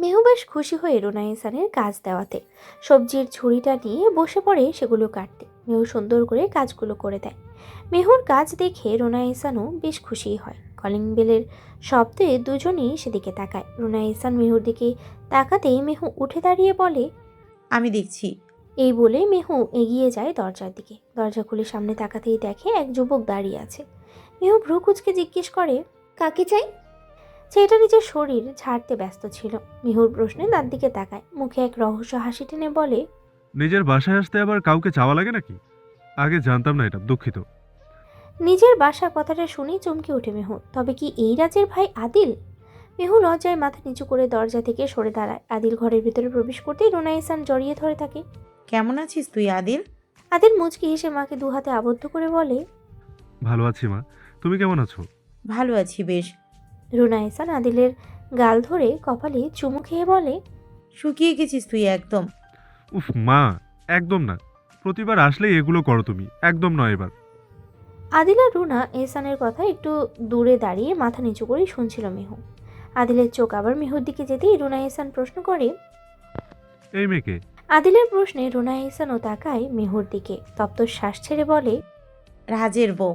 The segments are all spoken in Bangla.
মেহু বেশ খুশি হয়ে রুনা ইহসানের কাজ দেওয়াতে সবজির ঝুড়িটা নিয়ে বসে পড়ে সেগুলো কাটতে। মেহু সুন্দর করে কাজগুলো করে দেয়। মেহুর কাজ দেখে রুনা ইহসানও বেশ খুশিই হয়। কলিং বেলের শব্দে দুজনেই সেদিকে তাকায়। রুনা ইহসান মেহুর দিকে তাকাতেই মেহু উঠে দাঁড়িয়ে বলে, আমি দেখছি। এই বলে মেহু এগিয়ে যায় দরজার দিকে। দরজা খুলে সামনে তাকাতেই দেখে এক যুবক দাঁড়িয়ে আছে। মেহু ভ্রু কুঁচকে জিজ্ঞেস করে, কাকে চাই? ছেলেটা নিজের শরীর ঝাড়তে ব্যস্ত ছিল। মেহুর প্রশ্নে তার দিকে তাকায়, মুখে এক রহস্য হাসি টেনে বলে, নিজের বাসায় আসতে আবার কাউকে চাওয়া লাগে নাকি? আগে জানতাম না এটা, দুঃখিত। নিজের বাসা কথাটা শুনেই চমকে ওঠে মেহু। তবে কি এই রাজের ভাই আদিল? মেহু লজ্জায় মাথা নিচু করে দরজা থেকে সরে দাঁড়ায়। আদিল ঘরের ভিতরে প্রবেশ করতেই রুনা ইহসান জড়িয়ে ধরে থাকে। কেমন আছিস তুই আদিল? আদিল মুচকি হেসে মাকে দু হাতে আবদ্ধ করে বলে, ভালো আছি মা, তুমি কেমন আছো? ভালো আছি বেশ। রুনা ইহসান আদিলের গাল ধরে কপালে চুমু খেয়ে বলে, শুকিয়ে গেছিস তুই একদম। উফ মা, একদম না। প্রতিবার আসলেই এগুলো করো তুমি, একদম নয় এবার। আদিল আর রুনা এহসানের কথা একটু দূরে দাঁড়িয়ে মাথা নিচু করেই শুনছিল মেহু। আদিলের চোখ আবার মেহুর দিকে যেতেই রুনা এহসান প্রশ্ন করে। এই মেয়েকে? আদিলের প্রশ্নে রুনা এহসানও তাকায় মেহুর দিকে। তপ্ত শ্বাস ছেড়ে বলে, রাজের বউ।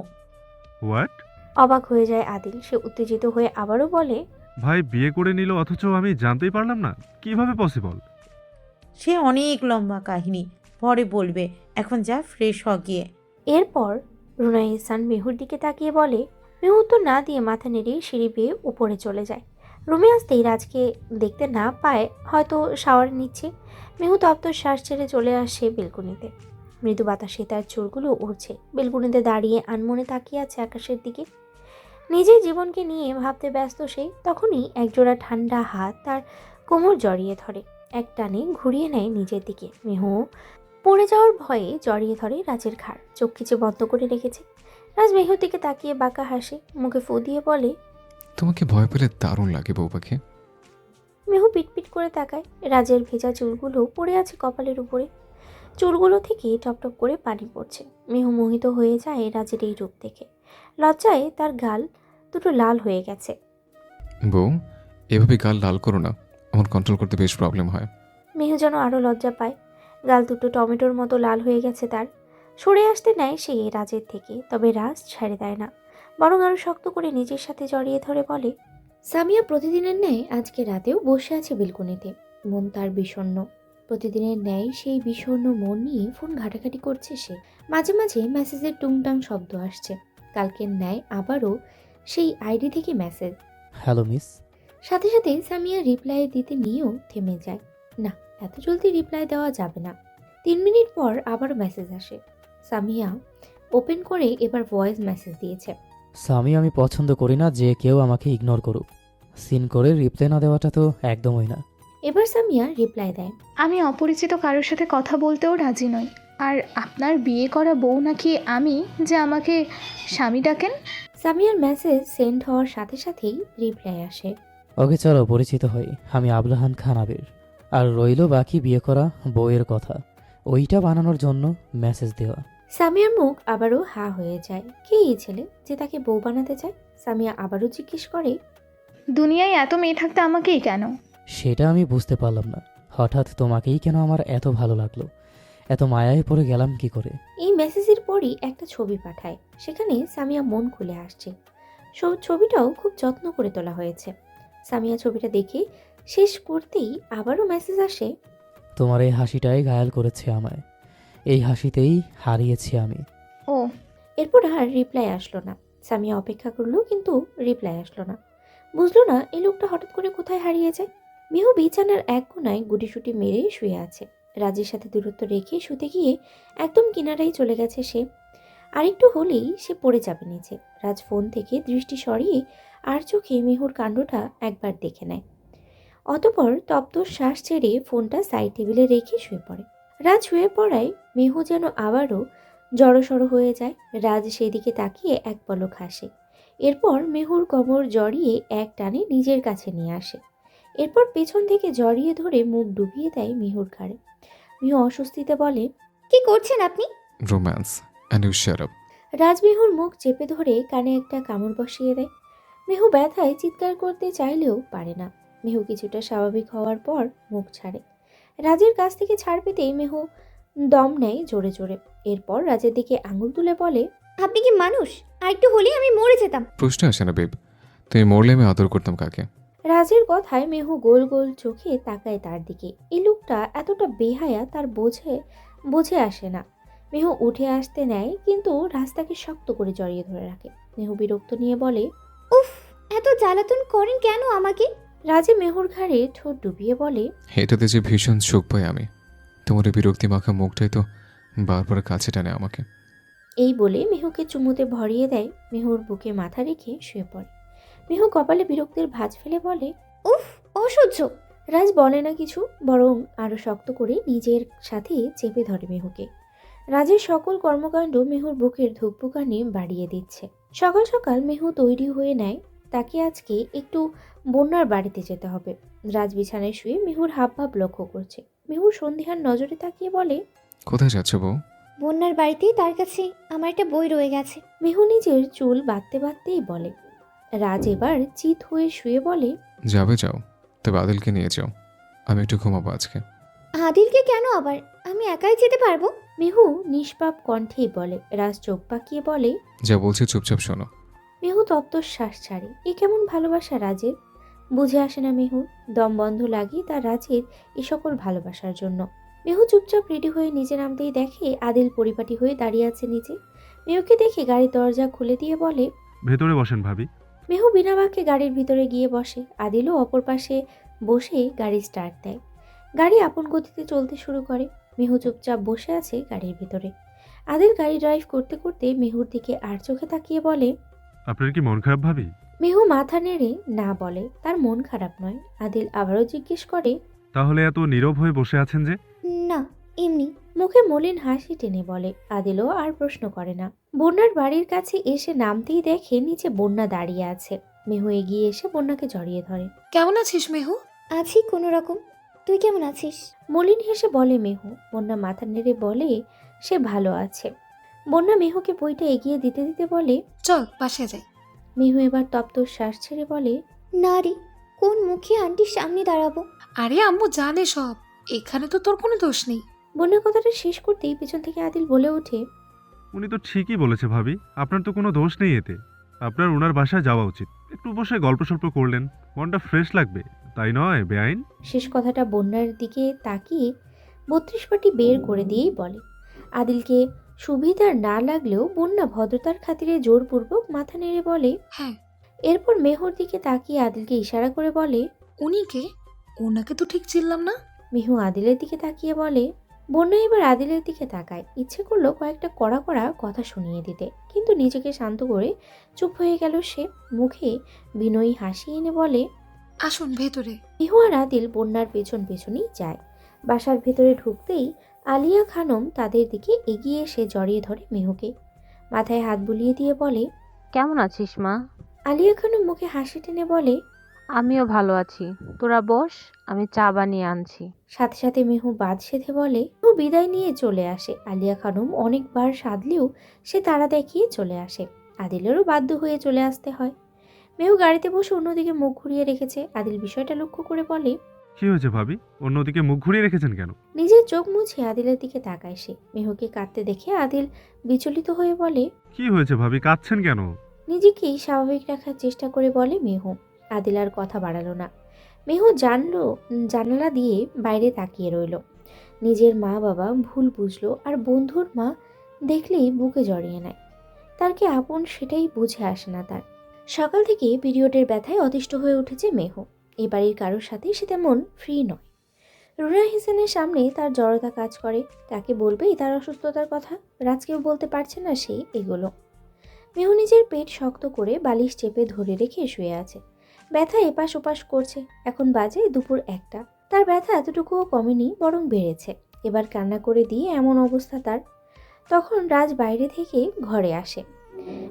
হোয়াট? অবাক হয়ে যায় আদিল। সে উত্তেজিত হয়ে আবারও বলে, ভাই বিয়ে করে নিল অথচ আমি জানতেই পারলাম না? কিভাবে পসিবল? সে অনেক লম্বা কাহিনী, পরে বলবে। এখন যা ফ্রেশ হ গিয়ে। এরপর রুনা এহসান মেহুর দিকে তাকিয়ে বলে। মেহু তো না দিয়ে মাথা নেড়ে সিঁড়ি বেয়ে উপরে চলে যায়। রুমে আসতেই রাজকে দেখতে না পায়, হয়তো শাওয়ার নিচ্ছে। মেহু তপ্ত শ্বাস ছেড়ে চলে আসে বেলকুনিতে। মৃদু বাতাসে তার চুলগুলো উড়ছে। বেলকুনিতে দাঁড়িয়ে আনমনে তাকিয়ে আছে আকাশের দিকে। নিজের জীবনকে নিয়ে ভাবতে ব্যস্ত সে। তখনই একজোড়া ঠান্ডা হাত তার কোমর জড়িয়ে ধরে, এক টানে ঘুরিয়ে নেয় নিজের দিকে। মেহু পড়ে যাওয়ার ভয়ে জড়িয়ে ধরে রাজের ঘাড়। চোখ খিচে বন্ধ করে রেখেছে। রাজ মেহুর দিকে তাকিয়ে বাঁকা হাসে, মুখে ফু দিয়ে বলে, তোমাকে ভয় পেলে দারুণ লাগে বউ পাখি। মেহু পিটপিট করে তাকায়। রাজের ভেজা চুলগুলো পড়ে আছে কপালের উপরে। চুলগুলো থেকে টপটপ করে পানি পড়ছে। মেহু মোহিত হয়ে যায় রাজের এই রূপ দেখে। লজ্জায় তার গাল দুটো লাল হয়ে গেছে। বউ, এভাবে গাল লাল করো না, আমার কন্ট্রোল করতে বেশ প্রবলেম হয়। মেহু যেন আরও লজ্জা পায়। গাল দুটো টমেটোর মতো লাল হয়ে গেছে তার। সরে আসতে নেয় সে রাজের থেকে, তবে রাজ ছেড়ে দেয় না, বরং আরও শক্ত করে নিজের সাথে জড়িয়ে ধরে বলে, সামিয়া প্রতিদিনের ন্যায় আজকে রাতেও বসে আছে বেলকনিতে। মন তার বিষণ্ণ। প্রতিদিনের ন্যায় সেই বিষণ্ণ মন নিয়ে ফোন ঘাটাঘাটি করছে সে। মাঝে মাঝে মেসেজের টুংটাং শব্দ আসছে। কালকের ন্যায় আবারও সেই আইডি থেকে মেসেজ। Hello miss. সাথে সাথে সামিয়া রিপ্লাই দিতে নিয়েও থেমে যায়। না, এত জলদি রিপ্লাই দেওয়া যাবে না। 3 মিনিট পর আবার মেসেজ আসে। সামিয়া ওপেন করে এবার ভয়েস মেসেজ দিয়েছে। স্বামী, আমি পছন্দ করি না যে কেউ আমাকে ইগনোর করুক। সিন করে রিপ্লাই না দেওয়াটা তো একদমই না। এবার সামিয়া রিপ্লাই দেয়, আমি অপরিচিত কারোর সাথে কথা বলতেও রাজি নই। আর আপনার বিয়ে করা বউ নাকি আমি যে আমাকে স্বামী ডাকেন? সামিয়ার মেসেজ সেন্ড হওয়ার সাথে সাথেই রিপ্লাই আসে। ওকে চলো পরিচিত হই, আমি আবরাহান খান আবির। আর রইল বাকি বিয়ে করা বউয়ের কথা, ওইটা বানানোর জন্য মেসেজ দেওয়া। সামিয়ার মুখ আবারও হা হয়ে যায়। কে এই ছেলে যে তাকে বউ বানাতে চায়? সামিয়া আবারও জিজ্ঞেস করে, দুনিয়ায় এত মেয়ে থাকতে আমাকেই কেন? সেটা আমি বুঝতে পারলাম না। হঠাৎ তোমাকেই কেন আমার এত ভালো লাগলো, এত মায়ায় পড়ে গেলাম কি করে? এই মেসেজের পরই একটা ছবি পাঠায়। সেখানে সামিয়া মন খুলে আসছে। ছবিটাও খুব যত্ন করে তোলা হয়েছে। সামিয়া ছবিটা দেখে শেষ করতেই আবারও মেসেজ আসে। তোমার এই হাসিটাই ঘায়াল করেছে আমায়, এই হাসিতেই হারিয়েছি আমি। ও, এরপর আর রিপ্লাই আসলো না। সামিয়া অপেক্ষা করলো, কিন্তু রিপ্লাই আসলো না। বুঝলো না এই লোকটা হঠাৎ করে কোথায় হারিয়ে যায়। মেহু বিছানার এক কোনায় গুটিসুটি মেরে শুয়ে আছে। রাজের সাথে দূরত্ব রেখে শুতে গিয়ে একদম কিনারাই চলে গেছে সে। আরেকটু হলেই সে পড়ে যাবে নিচে। রাজ ফোন থেকে দৃষ্টি সরিয়ে আর চোখে মেহুর কাণ্ডটা একবার দেখে নেয়। অতপর তপ্ত শ্বাস ছেড়ে ফোনটা সাইড টেবিলে রেখে শুয়ে পড়ে। রাজ শুয়ে পড়ায় মেহু যেন আবারও জড়সড় হয়ে যায়। রাজ সেদিকে তাকিয়ে এক পলক হাসে। এরপর মেহুর কোমর জড়িয়ে এক টানে নিজের কাছে নিয়ে আসে। এরপর পেছন থেকে জড়িয়ে ধরে মুখ ডুবিয়ে দেয় মেহুর ঘাড়ে। মেহু অস্বস্তিতে বলে, কি করছেন আপনি? Romance and you shut up. Raj মেহুর মুখ চেপে ধরে কানে একটা কামড় বসিয়ে দেয়। মেহু ব্যথায় চিৎকার করতে চাইলেও পারে না। মেহু কিছুটা স্বাভাবিক হওয়ার পর মুখ ছাড়ে। রাজের কাছ থেকে ছাড় পেতেই মেহু দম নেয় জোরে জোরে। এরপর রাজের দিকে আঙুল তুলে বলে, আপনি কি মানুষ? আর একটু হলেই আমি মরে যেতাম। প্রশ্ন আসে না বেব, তুমি মরলে আমি আদর করতাম কাকে? রাজের কথায় মেহু গোল গোল চোখে তাকায় তার দিকে। এই লোকটা এতটা বেহায়া তার বুঝে আসে না। মেহু উঠে আসতে নেয়, কিন্তু রাজ তাকে শক্ত করে জড়িয়ে ধরে রাখে। মেহু বিরক্ত নিয়ে বলে, উফ, এত জ্বালাতন করেন কেন আমাকে? রাজে মেহুর ঘাড়ে ঠোঁট ডুবিয়ে বলে, এটাতে যে ভীষণ সুখ পাই আমি। তোমার এই বিরক্তি মাখা মুখটাই তো বারবার কাছে টানে আমাকে। এই বলে মেহুকে চুমুতে ভরিয়ে দেয়। মেহুর বুকে মাথা রেখে শুয়ে পড়ে। মেহু কপালে বিরক্তির ভাঁজ ফেলে বলে, উফ, অসহ্য। রাজ বলে না কিছু, বরং আরো শক্ত করে নিজের সাথে চেপে ধরে মেহুকে। রাজের সকল কর্মকাণ্ড মেহুর বুকের ধুকপুকানি বাড়িয়ে দিচ্ছে। সকাল সকাল মেহু তৈরি হয়ে নেয়, তাকে আজকে একটু বন্যার বাড়িতে যেতে হবে। রাজ বিছানায় শুয়ে মেহুর হাবভাব লক্ষ্য করছে। মেহুর সন্ধিহান নজরে তাকিয়ে বলে, কোথায় যাচ্ছ বউ? বন্যার বাড়িতে তার কাছে আমার একটা বই রয়ে গেছে। মেহু নিজের চুল বাঁধতে বাঁধতেই বলে। রাজ এবার চিত হয়ে শুয়ে বলে, যাবে যাও, তবে আদিলকে নিয়ে যাও, আমি একটু ঘুমাবো আজকে। আদিলকে কেন আবার? আমি একাই যেতে পারবো। মেহু নিষ্পাপ কণ্ঠেই বলে। রাজ চোখ পাকিয়ে বলে, যা বলছি চুপচাপ শোনো। মেহু তত্ত্বশ্বাস ছাড়ে। এ কেমন ভালোবাসা রাজের? বুঝে আসে না মেহুর। দম বন্ধ লাগে তার রাজের এ সকল ভালোবাসার জন্য। মেহু চুপচাপ রেডি হয়ে নিচে নামতেই দেখে আদিল পরিপাটি হয়ে দাঁড়িয়ে আছে নিচে। মেহুকে দেখে গাড়ির দরজা খুলে দিয়ে বলে, ভেতরে বসেন ভাবি। মেহু বিনা বাক্যে গাড়ির ভিতরে গিয়ে বসে। আদিলও অপর পাশে বসে গাড়ি স্টার্ট দেয়। গাড়ি আপন গতিতে চলতে শুরু করে। মেহু চুপচাপ বসে আছে গাড়ির ভিতরে। আদিল গাড়ি ড্রাইভ করতে করতে মেহুর দিকে আর চোখে তাকিয়ে বলে, আপনার কি মন খারাপ ভাবি? মেহু মাথা নেড়ে না বলে, তার মন খারাপ নয়। আদিল আবারও জিজ্ঞেস করে, তাহলে এত নীরব হয়ে বসে আছেন যে? না, এমনি। মুখে মলিন হাসি টেনে বলে। আদিলও আর প্রশ্ন করে না। বন্যার বাড়ির কাছে এসে নামতেই দেখে নিচে বন্যা দাঁড়িয়ে আছে। মেহু এগিয়ে এসে বন্যাকে জড়িয়ে ধরে। কেমন আছিস মেহু? আছি কোনো রকম। তুই কেমন আছিস? মলিন হেসে বলে মেহু। বন্যা মাথা নেড়ে বলে সে ভালো আছে। বন্যা মেহুকে বইটা এগিয়ে দিতে দিতে বলে, চল বাসায় যাই। মেহু এবার তপ্ত শ্বাস ছেড়ে বলে, না রে, কোন মুখে আন্টির সামনে দাঁড়াবো? আরে আম্মু জানে সব, এখানে তো তোর কোনো দোষ নেই। বন্যা কথাটা শেষ করতেই পেছন থেকে আদিল বলে ওঠে, উনি তো ঠিকই বলেছে ভাবি, আপনার তো কোনো দোষ নেই এতে। আপনার ওনার বাসায় যাওয়া উচিত। একটু বসে গল্প সল্প করলেন, মনটা ফ্রেশ লাগবে, তাই নয় বেআইন? শেষ কথাটা বন্যার দিকে তাকিয়ে 32 পাটি বের করে দিয়েই বলে। আদিলকে সুবিধার না লাগলেও বন্যা ভদ্রতার খাতিরে জোরপূর্বক মাথা নেড়ে বলে। হ্যাঁ। এরপর মেহুর দিকে তাকিয়ে আদিলকে ইশারা করে বলে, উনি কে? ওনাকে তো ঠিক চিনলাম না। মেহু আদিলের দিকে তাকিয়ে বলে। বন্যা এবার আদিলের দিকে তাকায়। ইচ্ছে করলো কয়েকটা কড়া কড়া কথা শুনিয়ে দিতে, কিন্তু নিজেকে শান্ত করে চুপ হয়ে গেল সে। মুখে বিনয়ী হাসি এনে বলে, আসুন ভেতরে। মেহু আর আদিল বন্যার পেছন পেছনই যায়। বাসার ভেতরে ঢুকতেই আলিয়া খানম তাদের দিকে এগিয়ে এসে জড়িয়ে ধরে মেহুকে। মাথায় হাত বুলিয়ে দিয়ে বলে, কেমন আছিস মা? আলিয়া খানম মুখে হাসি টেনে বলে, আমিও ভালো আছি, তোরা বস, আমি চা বানিয়ে আনছি। সাথে সাথে মেহু বাদ সেধে বলে। মেহু বিদায় নিয়ে চলে আসে। আলিয়া খানম অনেকবার সাধলেও সে তাড়া দেখিয়ে চলে আসে। আদিলেরও বাধ্য হয়ে চলে আসতে হয়। মেহু গাড়িতে বসে অন্যদিকে মুখ ঘুরিয়ে রেখেছে। আদিল বিষয়টা লক্ষ্য করে বলে, কি হয়েছে ভাবি, অন্যদিকে মুখ ঘুরিয়ে রেখেছেন কেন? নিজের চোখ মুছে আদিলের দিকে তাকায় সে। মেহুকে কাঁদতে দেখে আদিল বিচলিত হয়ে বলে, কি হয়েছে ভাবি, কাঁদছেন কেন? নিজেকেই স্বাভাবিক রাখার চেষ্টা করে বলে মেহু। আদিল আর কথা বাড়ালো না। মেহু জানালা দিয়ে বাইরে তাকিয়ে রইল। নিজের মা বাবা ভুল বুঝলো, আর বন্ধুর মা দেখলেই বুকে জড়িয়ে নেয়। তার কি আপন সেটাই বুঝে আসে না তার। সকাল থেকে পিরিয়ডের ব্যথায় অতিষ্ঠ হয়ে উঠেছে মেহু। এ বাড়ির কারোর সাথে সে তেমন ফ্রি নয়। রুনা হিসেনের সামনে তার জড়তা কাজ করে। তাকে বলবেই তার অসুস্থতার কথা। রাজকেও বলতে পারছে না সে এগুলো। মেহু নিজের পেট শক্ত করে বালিশ চেপে ধরে রেখে শুয়ে আছে। ব্যথা এপাশ ওপাশ করছে। এখন বাজে দুপুর 1টা। তার ব্যথা এতটুকুও কমেনি, বরং বেড়েছে। এবার কান্না করে দিয়ে এমন অবস্থা তার। তখন রাজ বাইরে থেকে ঘরে আসে।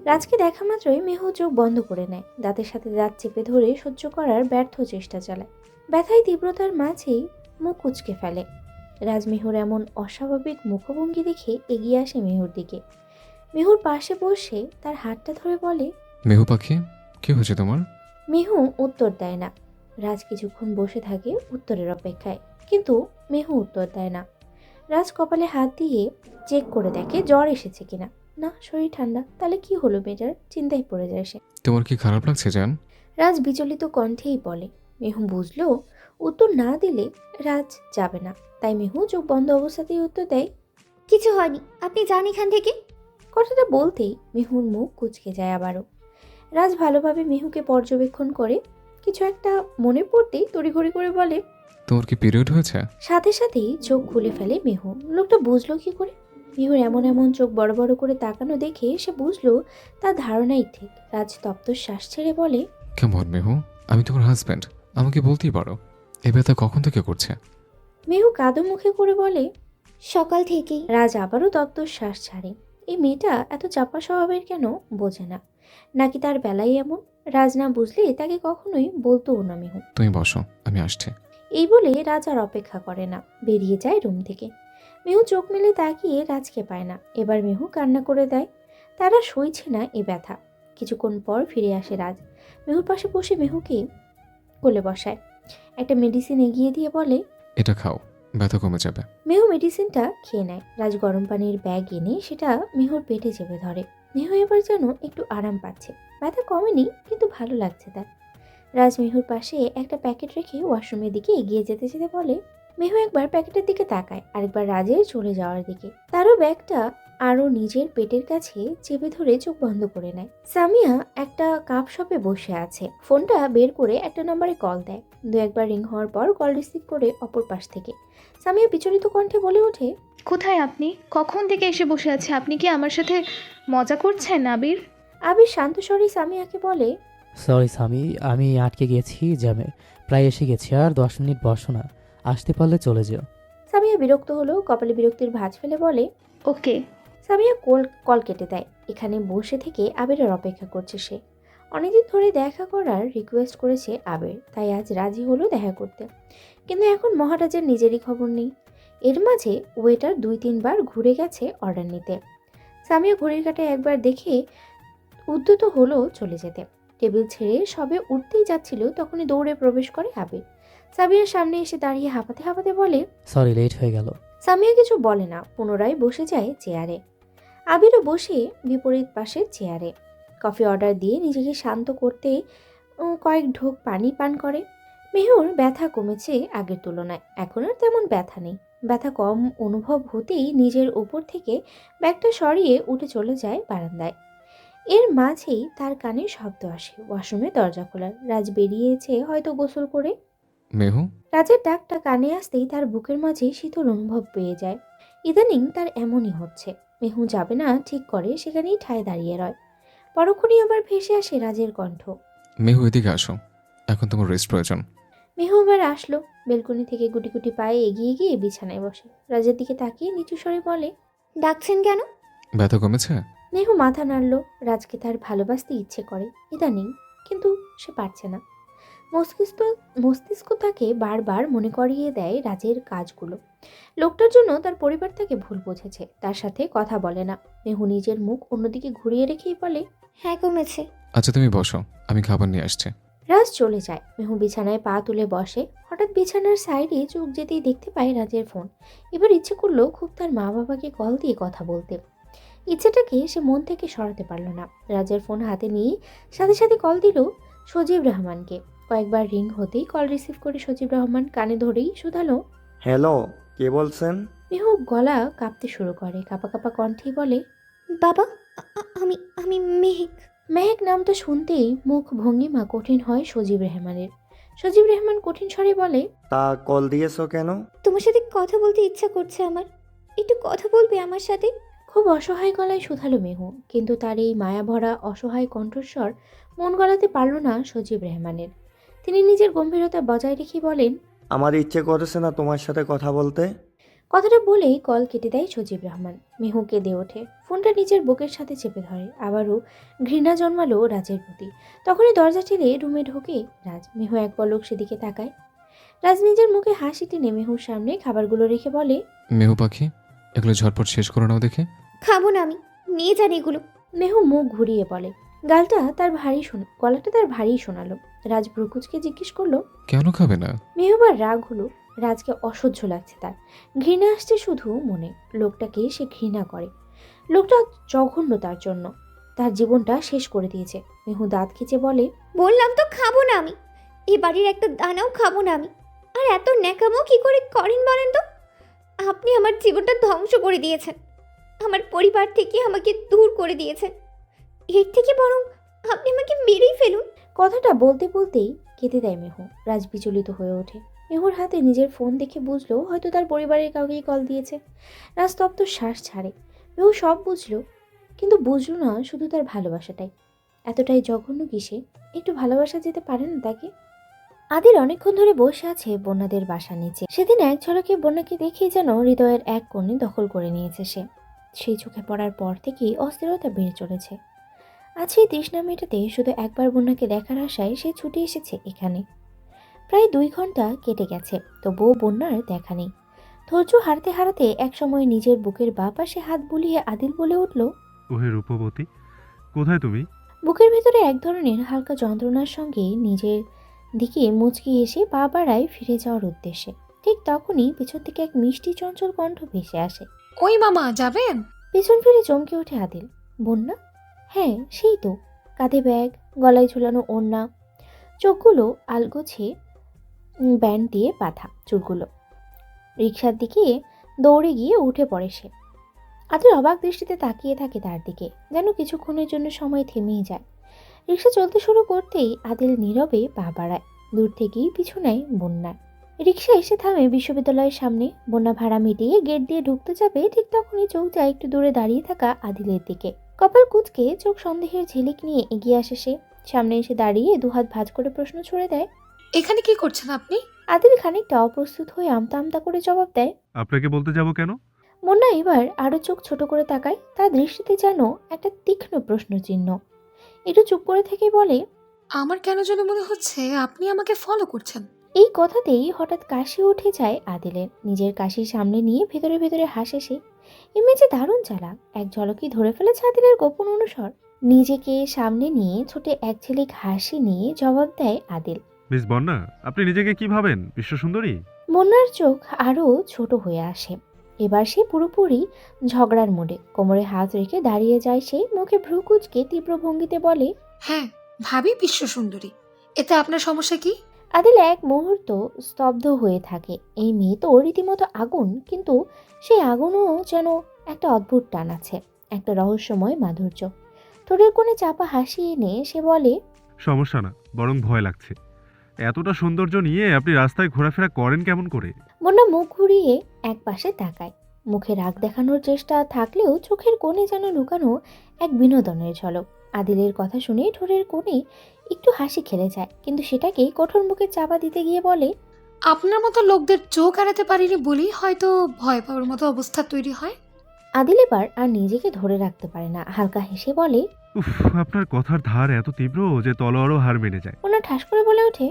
রাজকে দেখা মাত্রই মেহু চোখ বন্ধ করে নেয়। দাঁতের সাথে দাঁত চেপে ধরে সহ্য করার ব্যর্থ চেষ্টা চালায়। ব্যথায় তীব্রতার মাঝেই মুখ কুঁচকে ফেলে। রাজ মেহুর এমন অস্বাভাবিক মুখভঙ্গি দেখে এগিয়ে আসে মেহুর দিকে। মেহুর পাশে বসে তার হাতটা ধরে বলে, মেহু পাখি, কি হয়েছে তোমার? মেহু উত্তর দেয় না। রাজ কিছুক্ষণ বসে থাকে উত্তরের অপেক্ষায়, কিন্তু মেহু উত্তর দেয় না। রাজ কপালে হাত দিয়ে চেক করে দেখে জ্বর এসেছে কিনা। না, শরীর ঠান্ডা। তাহলে কি হলো মেয়েটার? চিন্তায় পড়ে যায় সে। তোমার কি খারাপ লাগছে জান? রাজ বিচলিত কণ্ঠেই বলে। মেহু বুঝলো উত্তর না দিলে রাজ যাবে না, তাই মেহু চোখ বন্ধ অবস্থাতেই উত্তর দেয়, কিছু হয়নি, আপনি যান এখান থেকে। কথাটা বলতেই মেহুর মুখ কুঁচকে যায় আবারও। রাজ ভালোভাবে মেহুকে পর্যবেক্ষণ করে কিছু একটা মনে পড়তেই তড়িঘড়ি করে বলে, তোমার কি পিরিয়ড হয়েছে? সাথে সাথেই চোখ খুলে ফেলে মেহু। লোকটা বুঝলো কি করে? মেহুর এমন এমন চোখ বড় বড় করে তাকানো দেখে সে বুঝলো তার ধারণাই ঠিক। রাজ তপ্ত শ্বাস ছেড়ে বলে, কেমন মেহু? আমি তোমার হাজব্যান্ড, আমাকে বলতেই পারো। এ ব্যথা কখন থেকে করছে? মেহু কাদো মুখে করে বলে, সকাল থেকেই। রাজ আবারও তপ্ত শ্বাস ছাড়ে। এই মেয়েটা এত চাপা স্বভাবের কেন বোঝে না, নাকি তার বেলায় এমন? রাজ না বুঝলে তাকে কখনোই বলতোও না মেহু। তুমি বসো, আমি আসছি। এই বলে রাজ আর অপেক্ষা করে না, বেরিয়ে যায় রুম থেকে। মেহু চোখ মেলে তাকিয়ে রাজকে পায় না। এবার মেহু কান্না করে দেয়। তারা সইছে না এ ব্যথা। কিছুক্ষণ পর ফিরে আসে রাজ। মেহুর পাশে বসে মেহুকে কোলে বসায়। একটা মেডিসিন এগিয়ে দিয়ে বলে, এটা খাও, ব্যথা কমে যাবে। মেহু মেডিসিনটা খেয়ে নেয়। রাজ গরম পানির ব্যাগ এনে সেটা মেহুর পেটে চেপে ধরে। মেহু এবার যেন একটু আরাম পাচ্ছে। ব্যথা কমেনি, কিন্তু ভালো লাগছে তার। রাজ মেহুর পাশে একটা প্যাকেট রেখে ওয়াশরুমের দিকে এগিয়ে যেতে যেতে বলে, মেহু একবার প্যাকেটের দিকে তাকায়, আরেকবার রাজের চলে যাওয়ার দিকে। তারও ব্যাগটা আরও নিজের পেটের কাছে চেপে ধরে চোখ বন্ধ করে নেয়। সামিয়া একটা কাপ শপে বসে আছে। ফোনটা বের করে একটা নম্বরে কল দেয়। দু একবার রিং হওয়ার পর কল রিসিভ করে অপর পাশ থেকে সামিয়া বিচলিত কণ্ঠে বলে ওঠে, কোথায় আপনি? কখন থেকে এসে বসে আছে? আপনি কি আমার সাথে মজা করছেন আবির? আবির শান্ত স্বরে সামিয়াকে বলে, সরি স্বামী, আমি আটকে গেছি জ্যামে, প্রায় এসে গেছি, আর 10 মিনিট বসো না, আসতে পারলে চলে যেও। সামিয়া বিরক্ত হলো, কপালে বিরক্তির ভাঁজ ফেলে বলে। ওকে। সামিয়া কল কেটে দেয়। এখানে বসে থেকে আবিরের অপেক্ষা করছে সে। অনেকদিন ধরে দেখা করার রিকোয়েস্ট করেছে আবির, তাই আজ রাজি হলো দেখা করতে। কিন্তু এখন মহারাজের নিজেরই খবর নেই। এর মাঝে ওয়েটার 2-3 বার ঘুরে গেছে অর্ডার নিতে। সামিয়া ঘড়ির কাঁটায় একবার দেখে উদ্যত হলো চলে যেতে। টেবিল ছেড়ে সবে উঠতেই যাচ্ছিল, তখনই দৌড়ে প্রবেশ করে আবির। সামিয়ার সামনে এসে দাঁড়িয়ে হাঁপাতে হাঁপাতে বলে, সরি, লেট হয়ে গেল। সামিয়া কিছু বলে না, পুনরায় বসে যায় চেয়ারে। আবিরও বসে বিপরীত পাশের চেয়ারে। কফি অর্ডার দিয়ে নিজেকে শান্ত করতে কয়েক ঢোক পানি পান করে। মেহুর ব্যথা কমেছে আগের তুলনায়, এখন আর তেমন ব্যথা নেই। ব্যথা কম অনুভব হতেই নিজের উপর থেকে ব্যাগটা সরিয়ে উঠে চলে যায় বারান্দায়। এর মাঝেই তার কানে শব্দ আসে। ওয়াশরুমে দরজা খোলা। রাজ বেরিয়েছে হয়তো গোসল করে। মেহু? রাজের ডাকটা কানে আসতেই তার বুকের মাঝে শীতল অনুভব পেয়ে যায়। ইদানিং তার এমনই হচ্ছে। মেহু যাবে না ঠিক করে সেখানেই ঠায় দাঁড়িয়ে রয়। পরক্ষণই আবার ভেসে আসে রাজের কণ্ঠ, মেহু এদিকে আসো, এখন তোমার রেস্ট প্রয়োজন। মেহু আবার আসলো। বেলকনি থেকে গুটি গুটি পায়ে এগিয়ে গিয়ে বিছানায় বসে। রাজের দিকে তাকিয়ে নিচু স্বরে বলে, ডাকছেন কেন? ব্যথা কমেছে? মেহু মাথা নাড়ল। রাজকে তার ভালোবাসতে ইচ্ছে করে ইদানিং, কিন্তু সে পারছে না। মস্তিষ্ক তাকে বারবার মনে করিয়ে দেয় রাজের কাজগুলো। লোকটার জন্য তার পরিবার তাকে ভুল বুঝেছে, তার সাথে কথা বলে না। মেহু নিজের মুখ অন্যদিকে ঘুরিয়ে রেখেই বলে, হ্যাঁ, কমেছে। আচ্ছা তুমি বসো, আমি খাবার নিয়ে আসছি। রাজ চলে যায়। মেহু বিছানায় পা তুলে বসে। হঠাৎ বিছানার সাইডে চোখ যেতেই দেখতে পায় রাজের ফোন। এবার ইচ্ছে করলো খুব তার মা বাবাকে কল দিয়ে কথা বলতে। ইচ্ছেটাকে সে মন থেকে সরাতে পারল না। রাজের ফোন হাতে নিয়ে সাথে সাথে কল দিল সজীব রহমানকে। কয়েকবার রিং হতেই কল রিসিভ করে সজীব রহমান কানে ধরেই শুধালো, হ্যালো, কে বলছেন? মেহু গলা কাঁপতে শুরু করে। কাঁপা কাঁপা কণ্ঠেই বলে, বাবা, আমি আমি মেহেক। মেহেক নামটা শুনতেই মুখ ভঙ্গিমা কঠিন হয় সজীব রহমানের। সজীব রহমান কঠিন স্বরে বলে, তা কল দিয়েছো কেন? তোমার সাথে কথা বলতে ইচ্ছা করছে আমার। একটু কথা বলবে আমার সাথে? খুব অসহায় গলায় শুধালো মেহু। কিন্তু তার এই মায়াভরা অসহায় কণ্ঠস্বর মন গলাতে পারল না সজীব রহমানের। তিনি নিজের গম্ভীরতা বজায় রেখে বলেন, আমার ইচ্ছে করেছে না তোমার সাথে কথা বলতে। কথাটা বলেই কল কেটে দেয় সজীব রহমান। মেহু কেঁদে ওঠে। ফোনটা নিজের বুকের সাথে চেপে ধরে। আবারও ঘৃণা জন্মালো রাজের প্রতি। তখনই দরজা ঠেলে রুমে ঢোকে রাজ। মেহু এক পলক সেদিকে তাকায়। রাজ নিজের মুখে হাসি টেনে মেহুর সামনে খাবারগুলো রেখে বলে, মেহু পাখি, এগুলো ঝটপট শেষ করে নাও দেখে। খাবো না আমি, নিয়ে যান এগুলো। মেহু মুখ ঘুরিয়ে বলে। গলাটা তার ভারী শোনালো। রাজ ব্রুকুচকে জিজ্ঞেস করলো, কেন খাবে না? মেহবার রাগ হলো। রাজকে অসহ্য লাগছে তার, ঘৃণা আসছে শুধু মনে। লোকটাকে সে ঘৃণা করে। লোকটা জঘন্য তার জন্য, তার জীবনটা শেষ করে দিয়েছে। মেহু দাঁত খিচে বলে, বললাম তো খাবো না আমি, এই বাড়ির একটা দানাও খাবো না আমি। আর এত ন্যাকামো কি করে করেন বলেন তো? আপনি আমার জীবনটা ধ্বংস করে দিয়েছেন, আমার পরিবার থেকে আমাকে দূর করে দিয়েছেন। এর থেকে বরং আপনি আমাকে মেরেই ফেলুন। কথাটা বলতে বলতেই কেঁদে দেয় মেহু। রাজ বিচলিত হয়ে ওঠে। মেহুর হাতে নিজের ফোন দেখে বুঝলো হয়তো তার পরিবারের কাউকেই কল দিয়েছে। রাজ তপ্ত শ্বাস ছাড়ে। মেহু সব বুঝলো, কিন্তু বুঝলো না শুধু তার ভালোবাসাটাই। এতটাই জঘন্য কিসে? একটু ভালোবাসা যেতে পারে না তাকে? আদিল অনেকক্ষণ ধরে বসে আছে বন্যাদের বাসার নিচে। সেদিন এক ঝলকে বন্যাকে দেখেই যেন হৃদয়ের এক কোণে দখল করে নিয়েছে সে। সেই চোখে পড়ার পর থেকেই অস্থিরতা বেড়ে চলেছে। আজ সেই তৃষ্ণা মেটাতে শুধু একবার বন্যাকে দেখার আশায় সে ছুটে এসেছে এখানে। প্রায় 2 ঘন্টা কেটে গেছে, তবুও বন্যার দেখা নেই। ধৈর্য হারাতে হারাতে একসময় নিজের বুকের বাঁ পাশে হাত বুলিয়ে আদিল বলে উঠল, ওহে রূপবতী, কোথায় তুমি? বুকের ভেতরে এক ধরনের হালকা যন্ত্রণার সঙ্গে নিজের দিকে মুচকি এসে পা বাড়ায় ফিরে যাওয়ার উদ্দেশ্যে। ঠিক তখনই পেছন থেকে এক মিষ্টি চঞ্চল কণ্ঠ ভেসে আসে। ওই মামা যাবেন? পেছন ফিরে চমকে ওঠে আদিল। বন্যা? হ্যাঁ, সেই তো। কাঁধে ব্যাগ, গলায় ঝুলানো ওড়না, চোখগুলো আলগোছে ব্যান্ড দিয়ে বাঁধা চুলগুলো। রিকশার দিকে দৌড়ে গিয়ে উঠে পড়ে সে। আদিল অবাক দৃষ্টিতে তাকিয়ে থাকে তার দিকে, যেন কিছুক্ষণের জন্য সময় থেমেই যায়। রিকশা চলতে শুরু করতেই আদিল নীরবে পা বাড়ায়। দূর থেকেই পিছু নেয় বন্যা। রিকশা এসে থামে বিশ্ববিদ্যালয়ের সামনে। বন্যা ভাড়া মিটিয়ে গেট দিয়ে ঢুকতে যাবে, ঠিক তখনই চোখ যায় একটু দূরে দাঁড়িয়ে থাকা আদিলের দিকে। কপাল কুঁচকে চোখ সন্দেহের ঝিলিক নিয়ে এগিয়ে আসে সে। সামনে এসে দাঁড়িয়ে দুহাত ভাঁজ করে প্রশ্ন ছুড়ে দেয়। এখানে কি করছেন আপনি? আদিল খানিকটা অপ্রস্তুত হয়ে আমতা আমতা করে জবাব দেয়। আপনাকে বলতে যাব কেন? বন্যা এবার আরো চোখ ছোট করে তাকায়। তার দৃষ্টিতে যেন একটা তীক্ষ্ণ প্রশ্ন চিহ্ন। একটু চুপ করে থেকে বলে, আমার কেন যেন মনে হচ্ছে আপনি আমাকে ফলো করছেন। এই কথাতেই হঠাৎ কাশি উঠে যায় আদিলের। নিজের কাশির সামনে নিয়ে ভেতরে ভেতরে হাসে সে। ইমেজে দারুণ চালাক, এক ঝলকেই ধরে ফেলেছে আদিলের গোপন অনুসর। নিজেকে সামনে নিয়ে ছোটে এক ঝিলিক হাসি নিয়ে জবাব দেয় আদিল। মিস বন্যা, আপনি নিজেকে কি ভাবেন, বিশ্বসুন্দরী? বন্যার চোখ আরো ছোট হয়ে আসে। এবার সে পুরোপুরি ঝগড়ার মুডে। কোমরে হাত রেখে দাঁড়িয়ে যায় সে। মুখে ভ্রু কুঁচকে তীব্র ভঙ্গিতে বলে, হ্যাঁ, ভাবি বিশ্ব সুন্দরী। এতে আপনার সমস্যা কি? আদিল এক মুহূর্ত স্তব্ধ হয়ে থাকে। এই মেয়ে তো রীতিমতো আগুন, কিন্তু সেই আগুনও যেন একটা অদ্ভুত টান আছে, একটা রহস্যময় মাধুর্য। ঠোঁটের কোণে চাপা হাসি এনে সে বলে, সমস্যা না, বরং ভয় লাগছে। এতটা সৌন্দর্য নিয়ে আপনি রাস্তায় ঘোরাফেরা করেন কেমন করে? বন্যা মুখ ঘুরিয়ে এক পাশে তাকায়। মুখে রাগ দেখানোর চেষ্টা থাকলেও চোখের কোণে যেন লুকানো এক বিনোদনের ঝলক। আদিলের কথা শুনে ঠোঁটের কোণে একটু হাসি খেলে যায়, কিন্তু সেটাকে কঠোর মুখে চাপা দিতে গিয়ে বলে, আপনার মতো লোকদের চোখ এড়াতে পারিনি বলেই হয়তো ভয় পাওয়ার মতো অবস্থা তৈরি হয়। আদিল এবার আর নিজেকে ধরে রাখতে পারে না, হালকা হেসে বলে। উফ, আপনার কথার ধার এত তীব্র যে তলোয়ারও হার মেনে যায়। ওনা ঠাস করে বলে ওঠে।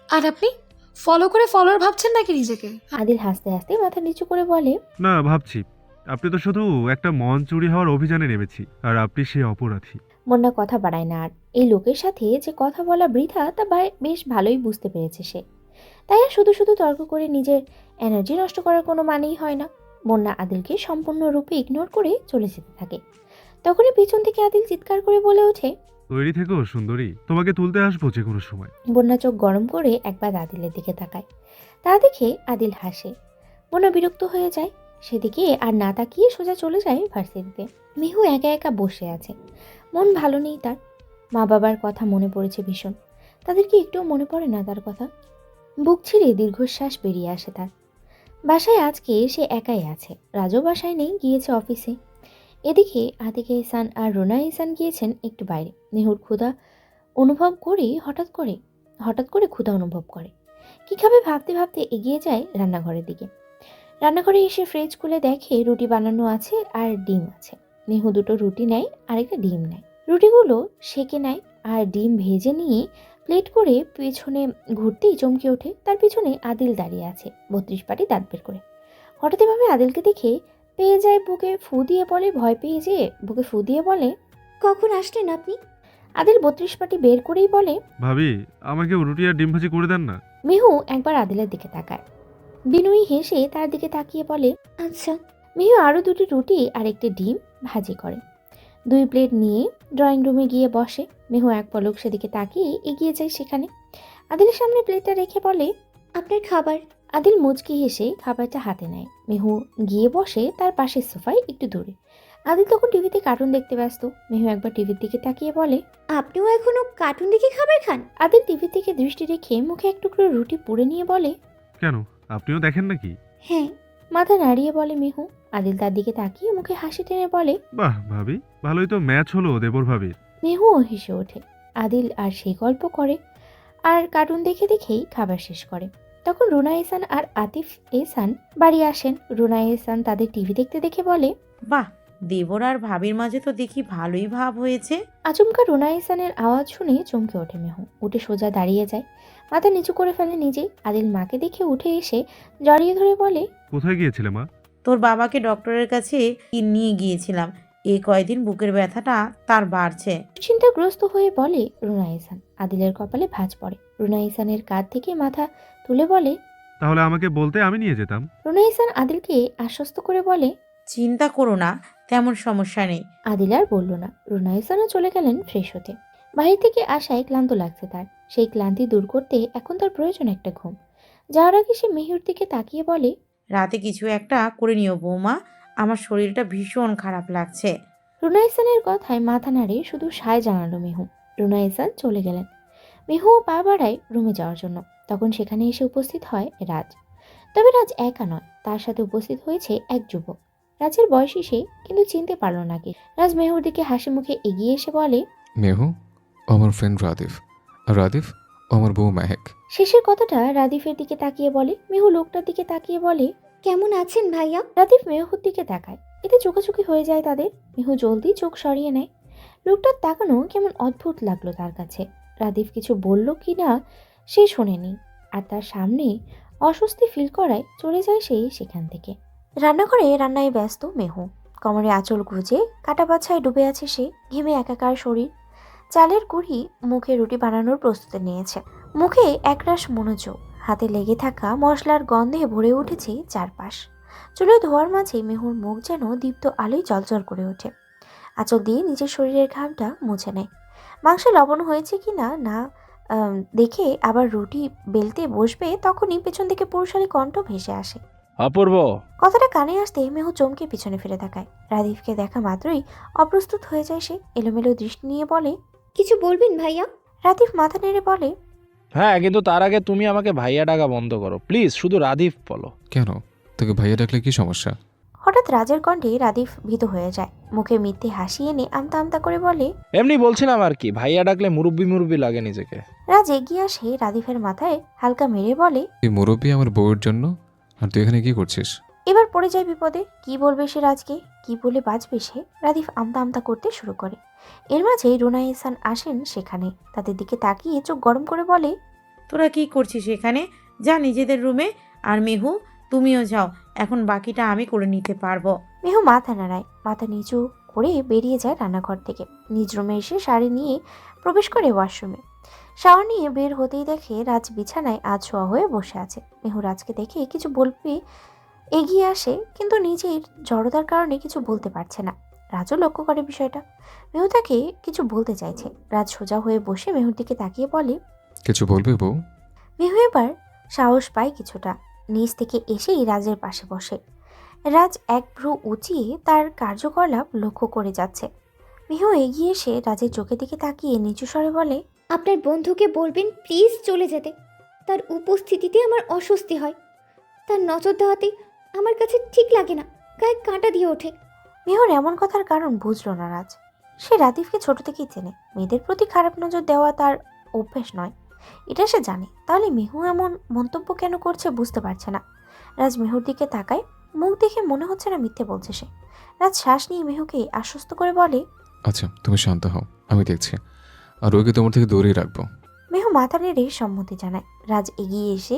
আর আপনি ফলো করে ফলোয়ার ভাবছেন নাকি নিজেকে? আদিল হাসতে হাসতে মাথা নিচু করে বলে, না, ভাবছি আপনি তো শুধু একটা মন চুরি হওয়ার অভিযানে নেমেছি, আর আপনি সেই অপরাধী। বন্যা কথা বাড়ায় না আর। এই লোকের সাথে যে কথা বলা বৃথা তা বেশ ভালোই বুঝতে পেরেছে সে। তাই আর শুধু শুধু তর্ক করে নিজের এনার্জি নষ্ট করার কোনো মানেই হয় না। বন্যা আদিলকে সম্পূর্ণরূপে ইগনোর করে চলে যেতে থাকে। তখনই পিছন থেকে আদিল চিৎকার করে বলে ওঠে, তৈরি থেকো সুন্দরী, তোমাকে তুলতে আসবো যে কোনো সময়। বন্যা চোখ গরম করে একবার আদিলের দিকে তাকায়। তা দেখে আদিল হাসে। বন্যা বিরক্ত হয়ে যায়। সেদিকে আর না তাকিয়ে সোজা চলে যায় ভার্সিটিতে। মিহু একা একা বসে আছে। মন ভালো নেই তার। মা বাবার কথা মনে পড়েছে ভীষণ। তাদের কি একটুও মনে পড়ে না তার কথা? বুক ছিঁড়ে দীর্ঘশ্বাস বেরিয়ে আসে তার। বাসায় আজকে সে একাই আছে। রাজও বাসায় নেই, গিয়েছে অফিসে। এদিকে আতিকা ইহসান আর রুনা ইহসান গিয়েছেন একটু বাইরে। মেহুর ক্ষুধা অনুভব করে হঠাৎ করে ক্ষুধা অনুভব করে। কি খাবে ভাবতে ভাবতে এগিয়ে যায় রান্নাঘরের দিকে। রান্নাঘরে এসে ফ্রিজ খুলে দেখে রুটি বানানো আছে আর ডিম আছে। মেহু দুটো রুটি নেয় আর একটা ডিম নেয়। রুটিগুলো সেকে নেয় আর ডিম ভেজে নিয়ে প্লেট করে পেছনে ঘুরতেই চমকে ওঠে। তার পিছনে আদিল দাঁড়িয়ে আছে 32 পাটি দাঁত বের করে। হঠাৎ এভাবে আদিলকে দেখে পেয়ে যায় বুকে ফু দিয়ে বলে, ভয় পেয়ে যেয়ে বুকে ফু দিয়ে বলে, কখন আসলেন আপনি? আদিল 32 পাটি বের করেই বলে, ভাবি, আমাকে রুটি আর ডিম ভাজি করে দেন না। মিহু একবার আদিলের দিকে তাকায়। বিনয়ী হেসে তার দিকে তাকিয়ে বলে, আচ্ছা। মিহু আরও 2টি রুটি আর একটি ডিম ভাজি করে 2 প্লেট নিয়ে ড্রয়িং রুমে গিয়ে বসে। মিহু এক পলক সেদিকে তাকিয়ে এগিয়ে যায় সেখানে। আদিলের সামনে প্লেটটা রেখে বলে, আপনার খাবার। আদিল মুচকি হেসে খাবারটা হাতে নেয়। মিহু গিয়ে বসে তার পাশের সোফায় একটু দূরে। আদিল তখন টিভিতে কার্টুন দেখতে ব্যস্ত। মিহু একবার টিভির দিকে তাকিয়ে বলে, আপনিও এখনো কার্টুন দেখে খাবার খান? আদিল টিভির দিকে দৃষ্টি রেখে মুখে এক টুকরো রুটি পুড়ে নিয়ে বলে, কেন, আপনিও দেখেন নাকি? হ্যাঁ। মাথা নাড়িয়ে বলে মিহু। আদিল তার দিকে তাকিয়ে মুখে হাসি টেনে বলে, বাহ ভাবি, ভালোই তো ম্যাচ হলো দেবর ভাবির। মিহুও হেসে ওঠে। আদিল আর সেই গল্প করে আর কার্টুন দেখে দেখেই খাবার শেষ করে। তখন রুনা এহসান আর আতিফ এহসান বাড়ি আসেন। রুনা এহসান তাদের টিভি দেখতে দেখে বলে, বাহ, দেবর আর ভাবির মাঝে তো দেখি ভালোই ভাব হয়েছে। আচমকা রুনা এহসানের আওয়াজ শুনে চমকে ওঠে মেহু। উঠে সোজা দাঁড়িয়ে যায়, মাথা নিচু করে ফেলে নিজেই। আদিল মাকে দেখে উঠে এসে জড়িয়ে ধরে বলে, কোথায় গিয়েছিলে মা? তোর বাবাকে ডক্টরের কাছে নিয়ে গিয়েছিলাম, এই কয়দিন বুকের ব্যথাটা তার বাড়ছে। চিন্তাগ্রস্ত হয়ে বলে রুনা এহসান। আদিলের কপালে ভাঁজ পড়ে। রুনা এহসানের কাঁধ থেকে মাথা তুলে বলে, তাহলে আমাকে বলতে আমি নিয়ে যেতাম। রুনা এহসান আদিলকে আশ্বস্ত করে বলে, চিন্তা করো না, তেমন সমস্যা নেই। আদিল আর বলল না। রুনা এহসানও চলে গেলেন ফ্রেশ হতে। বাহির থেকে আসায় ক্লান্ত লাগছে তার। সেই ক্লান্তি দূর করতে এখন তার প্রয়োজন একটা ঘুম। যাওয়ার আগে সে মেহুর দিকে তাকিয়ে বলে, রাতে কিছু একটা করে নিও বৌমা, আমার শরীরটা ভীষণ খারাপ লাগছে। রুনা এহসানের কথায় মাথা নাড়িয়ে শুধু সায় জানালো মেহু। রুনা এহসান চলে গেলেন। মেহুও পা বাড়ায় রুমে যাওয়ার জন্য। তখন সেখানে এসে উপস্থিত হয় রাজ। তবে রাজ একা নয়, তার সাথে উপস্থিত হয়েছে এক যুবক। রাজের বয়সী সে, কিন্তু চিনতে পারল না কি। রাজ মেহুর দিকে হাসি মুখে এগিয়ে এসে বলে, মেহু, আমার ফ্রেন্ড রাদিফ, আর রাদিফ আমার বউ মেহেক। শেষের কথাটা রাদিফের দিকে তাকিয়ে বলে। মেহু লোকটার দিকে তাকিয়ে বলে, কেমন আছেন ভাইয়া? রাদিফ মেহুর দিকে তাকায়। এতে চোখাচোখি হয়ে যায় তাদের। মেহু জলদি চোখ সরিয়ে নেয়। লোকটার তাকানো কেমন অদ্ভুত লাগলো তার কাছে। রাদিফ কিছু বলল কি না সে শোনেনি, আর তার সামনে অস্বস্তি ফিল করায় চলে যায় সে সেখান থেকে। রান্নাঘরে রান্নায় ব্যস্ত মেহু। কোমরে আঁচল গুজে কাটা বাছায় ডুবে আছে সে। ঘেমে একাকার শরীর। চালের গুঁড়ি মুখে রুটি বানানোর প্রস্তুতি নিয়েছে। মুখে একরাশ মনোযোগ। হাতে লেগে থাকা মশলার গন্ধে ভরে উঠেছে চারপাশ। চুলে ধোয়ার মাঝে মেহুর মুখ যেন দীপ্ত আলোয় জ্বলজ্বল করে ওঠে। আঁচল দিয়ে নিজের শরীরের ঘামটা মুছে নেয়। মাংসে লবণ হয়েছে কি না না দেখে আবার রুটি বেলতে বসবে, তখনই পেছন থেকে পুরুষালী কণ্ঠ ভেসে আসে। অপূর্ব। কথাটা কানে আসতে মেহু চমকে পিছনে ফিরে তাকায়। রাদিফকে দেখা মাত্রই অপ্রস্তুত হয়ে যায় সে। এলোমেলো দৃষ্টি নিয়ে বলে, কিছু বলবেন ভাইয়া? রাদিফ মাথা নেড়ে বলে, হ্যাঁ, কিন্তু তার আগে তুমি আমাকে ভাইয়া ডাকা বন্ধ করো প্লিজ, শুধু রাদীপ বলো। কেন, তোকে ভাইয়া ডাকলে কি সমস্যা? হঠাৎ রাজের কণ্ঠে রাদিফ ভীত হয়ে যায়। মুখে মিথ্যে হাসি এনে আমতা আমতা করে বলে, এমনি বলছিলাম আর কি, ভাইয়া ডাকলে মুরব্বি মুরব্বি লাগে নিজেকে। রাজ এগিয়ে আসে রাদিফের মাথায় হালকা মেরে বলে, তুই মুরব্বী আমার বউয়ের জন্য, আর তুই এখানে কি করছিস? এবার পড়ে যায় বিপদে। কি বলবে সে রাজকে, কি বলে বাঁচবে সে? রাদিফ আমতা আমতা করতে শুরু করে। এর মাঝে রুনা এহসান আসেন সেখানে। তাদের দিকে তাকিয়ে চোখ গরম করে বলে, তোরা কি করছিস এখানে? যা নিজেদের রুমে। আর মেহু, তুমিও যাও, এখন বাকিটা আমি করে নিতে পারবো। মেহু মাথা নাড়ায়। মাথা নিচু করে বেরিয়ে যায় রান্নাঘর থেকে। নিজ রুমে এসে শাড়ি নিয়ে প্রবেশ করে ওয়াশরুমে। শাওয়ার নিয়ে বের হতেই দেখে রাজ বিছানায় আছোয়া হয়ে বসে আছে। মেহু রাজকে দেখে কিছু বলবে এগিয়ে আসে, কিন্তু নিজের জড়তার কারণে কিছু বলতে পারছে না। রাজও লক্ষ্য করে বিষয়টা। মেহু তাকে কিছু বলতে চাইছে। রাজ সোজা হয়ে বসে মেহুর দিকে তাকিয়ে বলে, কিছু বলবে বউ? মেহু এবার সাহস পায় কিছুটা। নিচ থেকে এসেই রাজের পাশে বসে। রাজ এক ভ্রু উঁচিয়ে তার কার্যকলাপ লক্ষ্য করে যাচ্ছে। মেহু এগিয়ে এসে রাজের চোখের দিকে তাকিয়ে নিচু স্বরে বলে, আপনার বন্ধুকে বলবেন প্লিজ চলে যেতে। তার উপস্থিতিতে আমার অস্বস্তি হয়। তার নজর দেওয়াতে আমার কাছে ঠিক লাগে না, গায়ে কাঁটা দিয়ে ওঠে। মেহুর এমন কথার কারণ বুঝল না রাজ। সে রাদিফকে ছোট থেকেই চেনে। মেয়েদের প্রতি খারাপ নজর দেওয়া তার অভ্যেস নয়, এটা সে জানে। তাহলে মেহু এমন মন্তব্য কেন করছে বুঝতে পারছে না। রাজ মেহুর দিকে তাকায়। মুখ দেখে মনে হচ্ছে না মিথ্যে বলছে সে। রাজ শ্বাস নিয়ে মেহুকে আশ্বস্ত করে বলে, আচ্ছা, তুমি শান্ত হও, আমি দেখছি, আর ওকে তোমার থেকে দূরেই রাখবো। মেহু মাথা নেড়ে সম্মতি জানায়। রাজ এগিয়ে এসে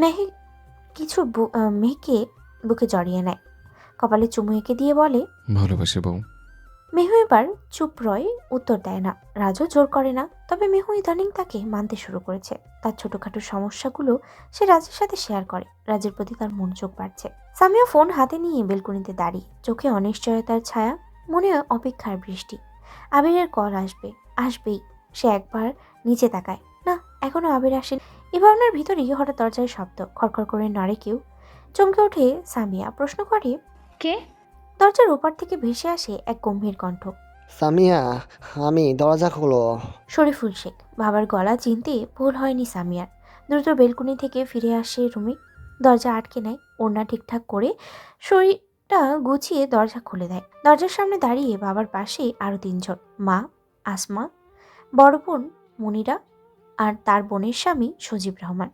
মেহকে বুকে জড়িয়ে নেয়। কপালে চুমু এঁকে দিয়ে বলে, ভালোবাসি বউ। মেহু এবার চুপ রয়, উত্তর দেয় না। রাজও জোর করে না, তবে মেহু ইদানিং তাকে মানতে শুরু করেছে। তার ছোটখাটো সমস্যাগুলো সে রাজের সাথে শেয়ার করে। রাজের প্রতি তার মনোযোগ বাড়ছে। সামিয়া ফোন হাতে নিয়ে বেলকনিতে দাঁড়িয়ে, চোখে অনিশ্চয়তার ছায়া, মনে অপেক্ষার বৃষ্টি। আবিরের কল আসবেই। সে একবার নিচে তাকায়, না, এখনো আবির আসেনি। এ ভাবনার ভিতরেই হঠাৎ দরজার শব্দ, খড়খড় করে নাড়ে কেউ। চমকে ওঠে সামিয়া, প্রশ্ন করে, কে? দরজার ওপার থেকে ভেসে আসে এক গম্ভীর কণ্ঠ। সামিয়া, আমি, দরজা খোলো। শরীফুল শেখ। বাবার গলা চিনতে ভুল হয়নি সামিয়ার। দ্রুত বেলকুনি থেকে ফিরে আসে রুমে, দরজা আটকে নেয়, ওড়না ঠিকঠাক করে শরীরটা গুছিয়ে দরজা খুলে দেয়। দরজার সামনে দাঁড়িয়ে বাবার পাশে আরো 3 জন, মা, আসমা, বড় বোন মনিরা আর তার বোনের স্বামী সজীব রহমান।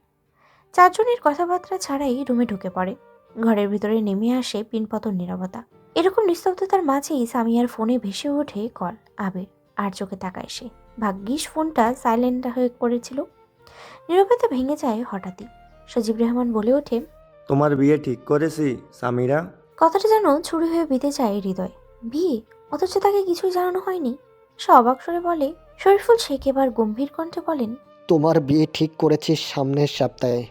4 জনের কথাবার্তা ছাড়াই রুমে ঢুকে পড়ে। ঘরের ভিতরে নেমে আসে পিনপতন নীরবতা। এরকম নিস্তব্ধতার মাঝেই সামিয়ার ফোনে ভেসে ওঠে কল। আবির আর চোখে তাকায় সে। ভাগ্যিস ফোনটা সাইলেন্ট হয়ে করেছিল। নীরবতা ভেঙে যায় হঠাৎই। সজীব রহমান বলে ওঠে, তোমার বিয়ে ঠিক করেছি সামিরা। কথাটা যেন ছুরি হয়ে বিঁধে যায় হৃদয়। বিয়ে? অথচ তাকে কিছুই জানানো হয়নি। সে অবাক স্বরে বলে। শরীফুল শেখ এবার গম্ভীর কণ্ঠে বলেন, তোমার বিয়ে ঠিক করেছি সামনের সপ্তাহে।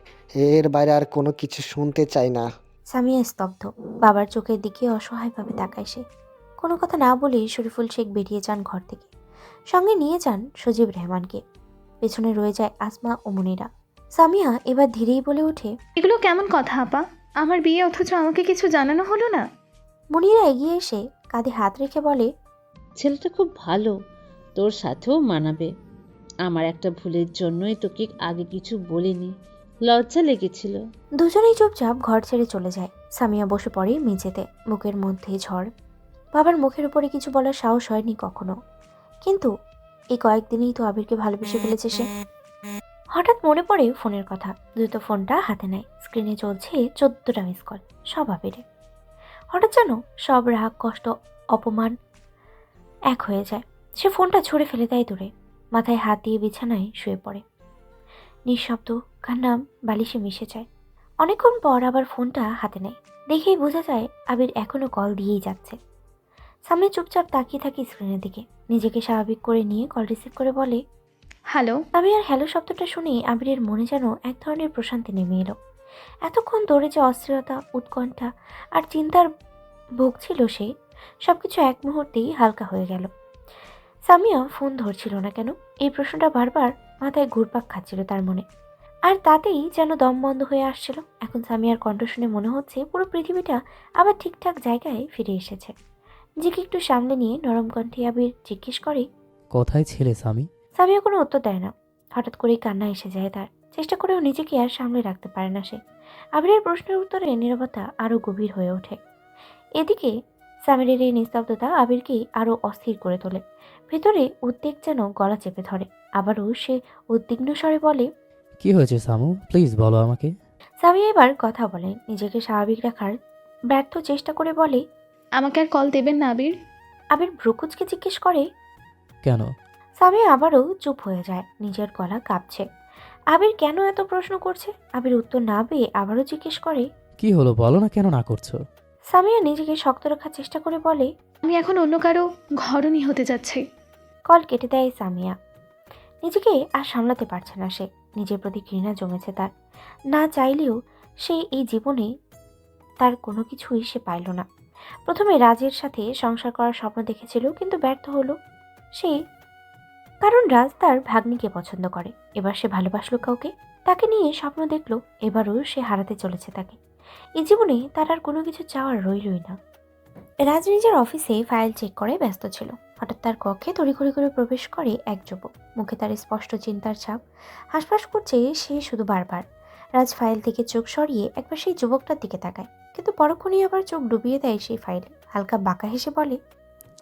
এর বাইরে আর কোনো কিছু শুনতে চাই না। সামিয়া স্তব্ধ। বাবার চোখের দিকে অসহায়ভাবে তাকায় সে। কোনো কথা না বলেই শরীফুল শেখ বেরিয়ে যান ঘর থেকে। সঙ্গে নিয়ে যান সজীব রহমানকে। পেছনে রয়ে যায় আসমা ও মনিরা। সামিয়া এবার ধীরেই বলে ওঠে, এগুলো কেমন কথা আপা? আমার বিয়ে অথচ আমাকে কিছু জানানো হলো না। মনিরা এগিয়ে এসে কাঁধে হাত রেখে বলে, ছেলেটা খুব ভালো, তোর সাথেও মানাবে। আমার একটা ভুলের জন্যই তোকে আগে কিছু বলিনি, লজ্জা লেগেছিল। দুজনেই চুপচাপ ঘর ছেড়ে চলে যায়। সামিয়া বসে পড়ে মেঝেতে, বুকের মধ্যে ঝড়। বাবার মুখের উপরে কিছু বলার সাহস হয়নি কখনো, কিন্তু এই কয়েকদিনেই তো আবিরকে ভালোবেসে ফেলেছে সে। হঠাৎ মনে পড়ে ফোনের কথা। দ্রুত ফোনটা হাতে নেয়। স্ক্রিনে চলছে 14টা মিস কল, সব আবিরে। হঠাৎ যেন সব রাগ, কষ্ট, অপমান এক হয়ে যায়। সে ফোনটা ছুঁড়ে ফেলে দেয় দূরে। মাথায় হাত দিয়ে বিছানায় শুয়ে পড়ে। নিঃশব্দ কান্না বালিশে মিশে যায়। অনেকক্ষণ পর আবার ফোনটা হাতে নেয়। দেখেই বোঝা যায় আবির এখনো কল দিয়েই যাচ্ছে। সামনে চুপচাপ তাকিয়ে থাকি স্ক্রিনের দিকে। নিজেকে স্বাভাবিক করে নিয়ে কল রিসিভ করে বলে, হ্যালো। আমি আর হ্যালো শব্দটা শুনেই আবিরের মনে যেন এক ধরনের প্রশান্তি নেমে এলো। এতক্ষণ ধরে যে অস্থিরতা, উৎকণ্ঠা আর চিন্তার ভুগছিল সে, সবকিছু এক মুহূর্তেই হালকা হয়ে গেল। সামিয়া ফোন ধরছিল না কেন, এই প্রশ্নটা বারবার মাথায় ঘুরপাক খাচ্ছিল তার মনে। আর তাতেই যেন দম বন্ধ হয়ে আসছিল। এখন সামিয়ার কণ্ঠ শুনে মনে হচ্ছে পুরো পৃথিবীটা আবার ঠিকঠাক জায়গায় ফিরে এসেছে। নিজেকে একটু সামনে নিয়ে নরম কণ্ঠে আবির জিজ্ঞেস করে, কোথায় ছিলে সামি? সামিয়া কোনো উত্তর দেয় না। হঠাৎ করেই কান্না এসে যায় তার। চেষ্টা করেও নিজেকে আর সামলে রাখতে পারে না সে। আবিরের প্রশ্নের উত্তরে নীরবতা আরও গভীর হয়ে ওঠে। এদিকে সামিরের এই নিস্তব্ধতা আবিরকে আরও অস্থির করে তোলে। ভেতরে উদ্বেগ যেন গলা চেপে ধরে। আবারও সে উদ্বিগ্ন স্বরে বলে, কি হয়েছে সামু, প্লিজ বলো আমাকে। সামিয়া এবার কথা বলে, নিজেকে স্বাভাবিক রাখার ব্যর্থ চেষ্টা করে বলে, আমাকে আর কল দেবেন না আবির? আবির ভ্রুকুচকে জিজ্ঞেস করে, কেন? সামিয়া আবারও চুপ হয়ে যায়, নিজের গলা কাঁপছে। আবির কেন এত প্রশ্ন করছে? আবির উত্তর না পেয়ে আবারও জিজ্ঞেস করে, কি হলো বলো না, কেন না করছো? সামিয়া নিজেকে শক্ত রাখার চেষ্টা করে বলে, আমি এখন অন্য কারো ঘরণী হতে যাচ্ছি। কল কেটে দেয় সামিয়া। নিজেকে আর সামলাতে পারছে না সে। নিজের প্রতি ঘৃণা জমেছে তার। না চাইলেও সে এই জীবনে তার কোনো কিছুই সে পাইল না। প্রথমে রাজের সাথে সংসার করার স্বপ্ন দেখেছিল, কিন্তু ব্যর্থ হলো সে, কারণ রাজ তার ভাগ্নিকে পছন্দ করে। এবার সে ভালোবাসলো কাউকে, তাকে নিয়ে স্বপ্ন দেখলো, এবারও সে হারাতে চলেছে তাকে। এই জীবনে তার আর কোনো কিছু চাওয়ার রইলই না। রাজ নিজের অফিসে ফাইল চেক করে ব্যস্ত ছিল। হঠাৎ তার কক্ষে তড়িঘড়ি করে প্রবেশ করে এক যুবক। মুখে তার স্পষ্ট চিন্তার ছাপ। হাসপাস করছে সে শুধু বারবার। রাজ ফাইল থেকে চোখ সরিয়ে একবার সেই যুবকটার দিকে তাকায়, কিন্তু পরক্ষণেই আবার চোখ ডুবিয়ে দেয় সেই ফাইলে। হালকা বাঁকা হেসে বলে,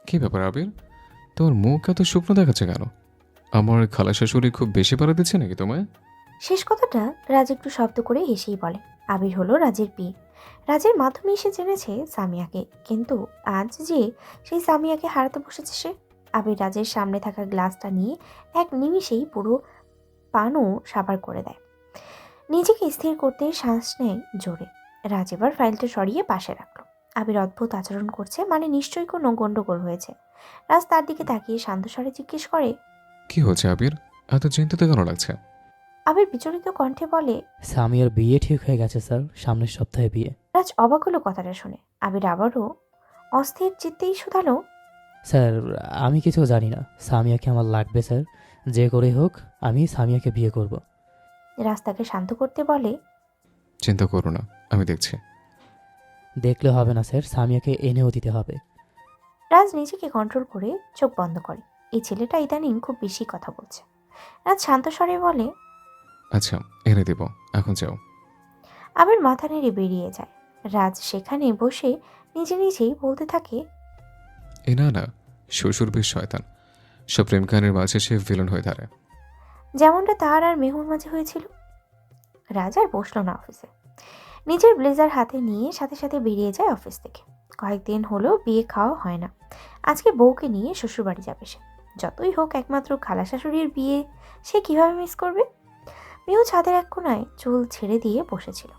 কি ব্যাপার আবির, তোর মুখ এত শুকনো দেখাচ্ছে কেন? আমার খালা শাশুড়ি খুব বেশি পাড়া দিচ্ছে নাকি তোমায়? শেষ কথাটা রাজ একটু শব্দ করে হেসেই বলে। আবির হলো রাজের বিয়ে। রাজের মাধ্যমে সে জেনেছে সামিয়াকে, কিন্তু আজ যে সেই সামিয়াকে হারাতে বসেছে সে। আবির রাজের সামনে থাকা গ্লাসটা নিয়ে এক নিমিষেই পুরো পানও সাবার করে দেয়। নিজেকে স্থির করতে শ্বাস নেয় জোরে। রাজ এবার ফাইলটা সরিয়ে পাশে রাখলো। আবির অদ্ভুত আচরণ করছে, মানে নিশ্চয়ই কোনো গন্ডগোল হয়েছে। রাজ তার দিকে তাকিয়ে শান্ত স্বরে জিজ্ঞেস করে, কি হচ্ছে আবির? এত চিন্তিত কেন লাগছে? আবির বিচলিত কণ্ঠে বলে, সামিয়ার বিয়ে ঠিক হয়ে গেছে স্যার, সামনের সপ্তাহে বিয়ে। রাজ অবাক হলো কথাটা শুনে। আবির আবারও অস্থির চিত্তেই শুধালো, স্যার আমি কিছু জানি না, সামিয়াকে আমার লাগবে স্যার, যে করে হোক আমি সামিয়াকে বিয়ে করব। রাজ তাকে শান্ত করতে বলে, চিন্তা করো না, আমি দেখছি। দেখলে হবে না স্যার, সামিয়াকে এনেও দিতে হবে। রাজ নিজেকে কন্ট্রোল করে চোখ বন্ধ করে। এই ছেলেটা ইদানিং খুব বেশি কথা বলছে। রাজ শান্ত স্বরে বলে, আচ্ছা এনে দেব, এখন যাও। আবির মাথা নেড়ে বেরিয়ে যায়। রাজ সেখানে বসে নিজে নিজেই বলতে থাকে, এ না না, শ্বশুর বেশ শয়তান, সব প্রেম কাহিনীর মাঝে সে ভিলেন হয়ে দাঁড়ায়। যেমনটা তার আর মেহুর মাঝে হয়েছিল। রাজ আর বসল না অফিসে। নিজের ব্লেজার হাতে নিয়ে সাথে সাথে বেরিয়ে যায় অফিস থেকে। কয়েকদিন হলো বিয়ে খাওয়া হয় না। আজকে বউকে নিয়ে শ্বশুরবাড়ি যাবে সে। যতই হোক একমাত্র খালা শাশুড়ির বিয়ে, সে কিভাবে মিস করবে। মেহু ছাদের এক কোনায় চুল ছেড়ে দিয়ে বসেছিল।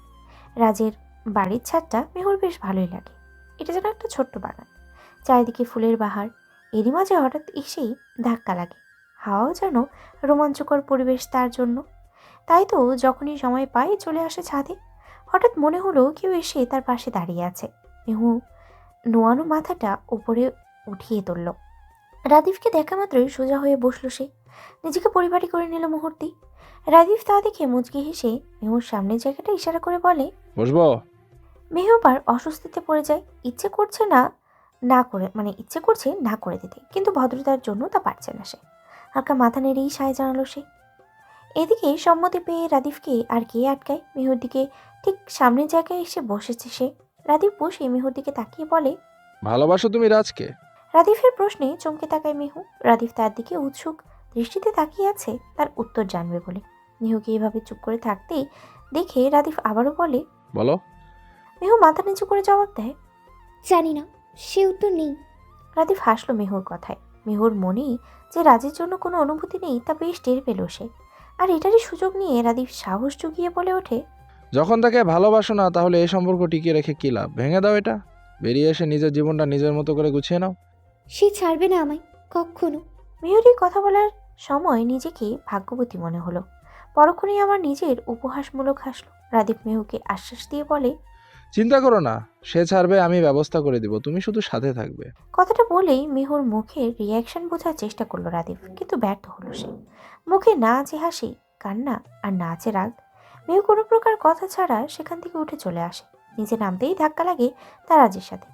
রাজের বাড়ির ছাদটা মেহুর বেশ ভালোই লাগে। এটা যেন একটা ছোট্ট বাগান, চারিদিকে ফুলের বাহার। এরই মাঝে হঠাৎ এসেই ধাক্কা লাগে। হাওয়াও যেন রোমাঞ্চকর পরিবেশ তার জন্য। তাই তো যখনই সময় পায় চলে আসে ছাদে। হঠাৎ মনে হলো কেউ এসে তার পাশে দাঁড়িয়ে আছে। মেহু নোয়ানো মাথাটা উপরে উঠিয়ে তুলল। রাদীফকে দেখা মাত্রই সোজা হয়ে বসলো সে। নিজেকে পরিপাটি করে নিল মুহূর্তেই। রাদীফ তা দেখে মুচকি হেসে মেহুর সামনের জায়গাটা ইশারা করে বলে, বসবো? মেহু আবার অস্বস্তিতে পড়ে যায়। ইচ্ছে করছে না করে দিতে, কিন্তু ভদ্রতার জন্য তা পারছে না সে। হালকা মাথা নেড়েই সায় জানালো সে। এদিকে সম্মতি পেয়ে রাদীফকে আর কে আটকায়। মেহুর দিকে ঠিক সামনের জায়গায় এসে বসেছে সে। রাদীফ বসে মেহুর দিকে তাকিয়ে বলে, ভালোবাসো তুমি রাজকে? রাদীফের প্রশ্নে চমকে তাকায় মেহু। রাদীফ তার দিকে উৎসুক দৃষ্টিতে তাকিয়ে আছে তার উত্তর জানবে বলে। মেহুকে এভাবে চুপ করে থাকতেই দেখে রাদীফ আবারও বলে, বলো। মেহু মাথা নিচু করে জবাব দেয়, জানি না, সে উত্তর নেই। রাদীফ হাসলো মেহুর কথায়। মেহুর মনে যে রাজের জন্য কোনো অনুভূতি নেই তা বেশ টের পেল সে। আর এটারই সুযোগ নিয়ে রাদীফ সাহস জুগিয়ে বলে ওঠে, যখন তাকে ভালোবাসো না তাহলে এই সম্পর্ক টিকিয়ে রেখে কি লাভ? ভেঙে দাও এটা। বেরিয়ে এসে নিজের জীবনটা নিজের মতো করে গুছিয়ে নাও। সে ছাড়বে না আমায় কখনো। মেহুর এই কথা বলার সময় নিজেকে ভাগ্যবতী মনে হলো। পরক্ষণেই আমার নিজের উপহাসমূলক হাসলো। রাদীপ মেহুকে আশ্বাস দিয়ে বলে, চিন্তা করো না, সে ছাড়বে, আমি ব্যবস্থা করে দিব, তুমি শুধু সাথে থাকবে। কথাটা বলেই মেহুর মুখের রিয়াকশন বোঝার চেষ্টা করলো রাদীপ, কিন্তু ব্যর্থ হলো সে। মুখে না আছে হাসি, কান্না আর না আছে রাগ। মেহু কোনো প্রকার কথা ছাড়া সেখান থেকে উঠে চলে আসে। নিচে নামতেই ধাক্কা লাগে তার রাজের সাথে,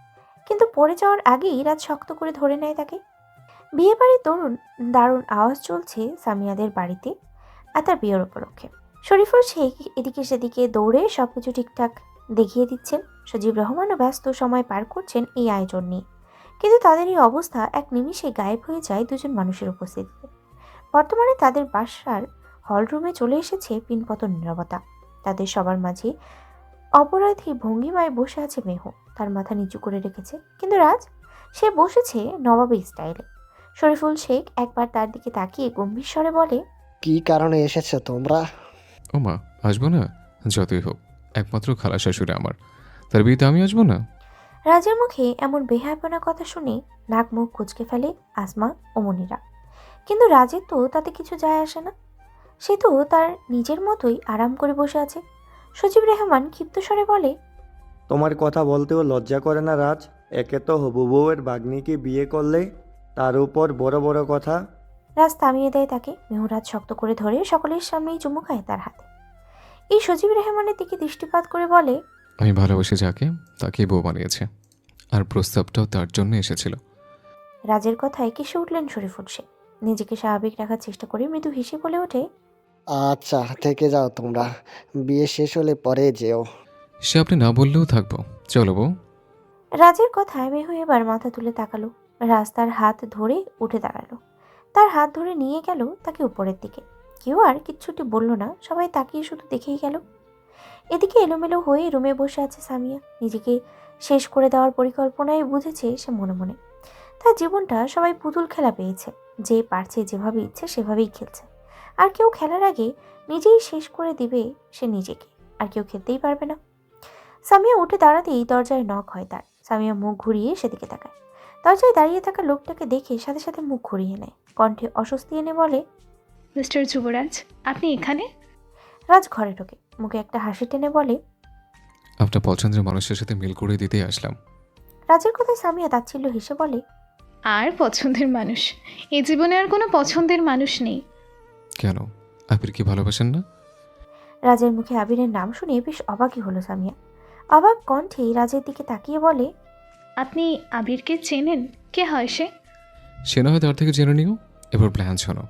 কিন্তু পড়ে যাওয়ার আগেই রাজ শক্ত করে ধরে নেয় তাকে। বিয়ে বাড়ির দারুণ আওয়াজ চলছে সামিয়াদের বাড়িতে আর তার বিয়ের উপলক্ষে। শরীফুল শেখ এদিকে সেদিকে দৌড়ে সবকিছু ঠিকঠাক দেখিয়ে দিচ্ছেন। সজীব রহমানও ব্যস্ত সময় পার করছেন এই আয়োজন নিয়ে। কিন্তু তাদের এই অবস্থা এক নিমিষে গায়েব হয়ে যায় দুজন মানুষের উপস্থিতিতে। বর্তমানে তাদের বাসার হলরুমে চলে এসেছে পিনপতন নীরবতা। তাদের সবার মাঝে অপরাধী ভঙ্গিমায় বসে আছে মেহু। তার মাথা নিচু করে রেখেছে, কিন্তু রাজ সে বসেছে নবাবী স্টাইলে। শরীফুল শেখ একবার তার দিকে তাকিয়ে গম্ভীর স্বরে বলে, কি কারণে এসেছো তোমরা? ও মা, আসবো না? যতই হোক একমাত্র খালা শাশুড়ি আমার, তার বিয়েতে আমি আসবো না? রাজের মুখে এমন বেহায়াপনা কথা শুনে নাক মুখ কুঁচকে ফেলে আসমা ও মনিরা। কিন্তু রাজের তো তাতে কিছু যায় আসে না। সে তো তার নিজের মতোই আরাম করে বসে আছে। সজীব রহমান ক্ষিপ্ত স্বরে বলে, তোমার কথা বলতেও লজ্জা করে না রাজ? একে তো হবু বউয়ের বাগ্নিকে বিয়ে করলে, তার উপর বড় বড় কথা। রাজ থামিয়ে দেয় তাকে। মেহুরাজ শক্ত করে ধরে সকলের সামনেই চুমু খায় তার হাতে। এই সজীব রহমানের দিকে দৃষ্টিপাত করে বলে, আমি ভালোবাসি যাকে তাকেই বউ বানিয়েছে, আর প্রস্তাবটাও তার জন্য এসেছিল। রাজের কথায় কেসে উঠলেন শরীফুল শেখ। নিজেকে স্বাভাবিক রাখার চেষ্টা করে মৃদু হেসে বলে ওঠে, আচ্ছা থেকে যাও তোমরা, বিয়ে শেষ হলে পরে যেও। সে আপনি না বললেও থাকবো, চলো বউ। রাজের কথায় মেহু এবার মাথা তুলে তাকালো। রাজ তার হাত ধরে উঠে দাঁড়ালো। তার হাত ধরে নিয়ে গেল তাকে উপরের দিকে। কেউ আর কিচ্ছুটি বলল না, সবাই তাকিয়ে শুধু দেখেই গেল। এদিকে এলোমেলো হয়ে রুমে বসে আছে সামিয়া। নিজেকে শেষ করে দেওয়ার পরিকল্পনায় বুঝেছে সে মনে মনে। তার জীবনটা সবাই পুতুল খেলা পেয়েছে, যে পারছে যেভাবে ইচ্ছে সেভাবেই খেলছে। আর কেউ খেলার আগে নিজেই শেষ করে দিবে সে নিজেকে, আর কেউ খেলতেই পারবে না। সামিয়া উঠে দাঁড়াতেই দরজায় নক হয় তার। সামিয়া মুখ ঘুরিয়ে সেদিকে তাকায়। দরজায় দাঁড়িয়ে থাকা লোকটাকে দেখে সাথে সাথে মুখ ঘুরিয়ে নেয়। কণ্ঠে অস্বস্তি এনে বলে, মিস্টার যুবরাজ, আপনি এখানে? রাজ ঘরে ঢোকে, মুখে একটা হাসি টেনে বলে, আপনার পছন্দের মানুষের সাথে মিল করে দিতেই আসলাম। রাজের কথায় সামিয়া তাচ্ছিল্য হেসে বলে, আর পছন্দের মানুষ? এই জীবনে আর কোনো পছন্দের মানুষ নেই। কেন, আবির কি ভালোবাসেন না? রাজের মুখে আবিরের নাম শুনে বেশ অবাকই হলো সামিয়া। অবাক কণ্ঠে রাজের দিকে তাকিয়ে বলে, আপনি আবিরকে চেনেন? কে হয় সে? সে না হয় তার থেকে জেনে নিও। এবার প্ল্যান শোনো।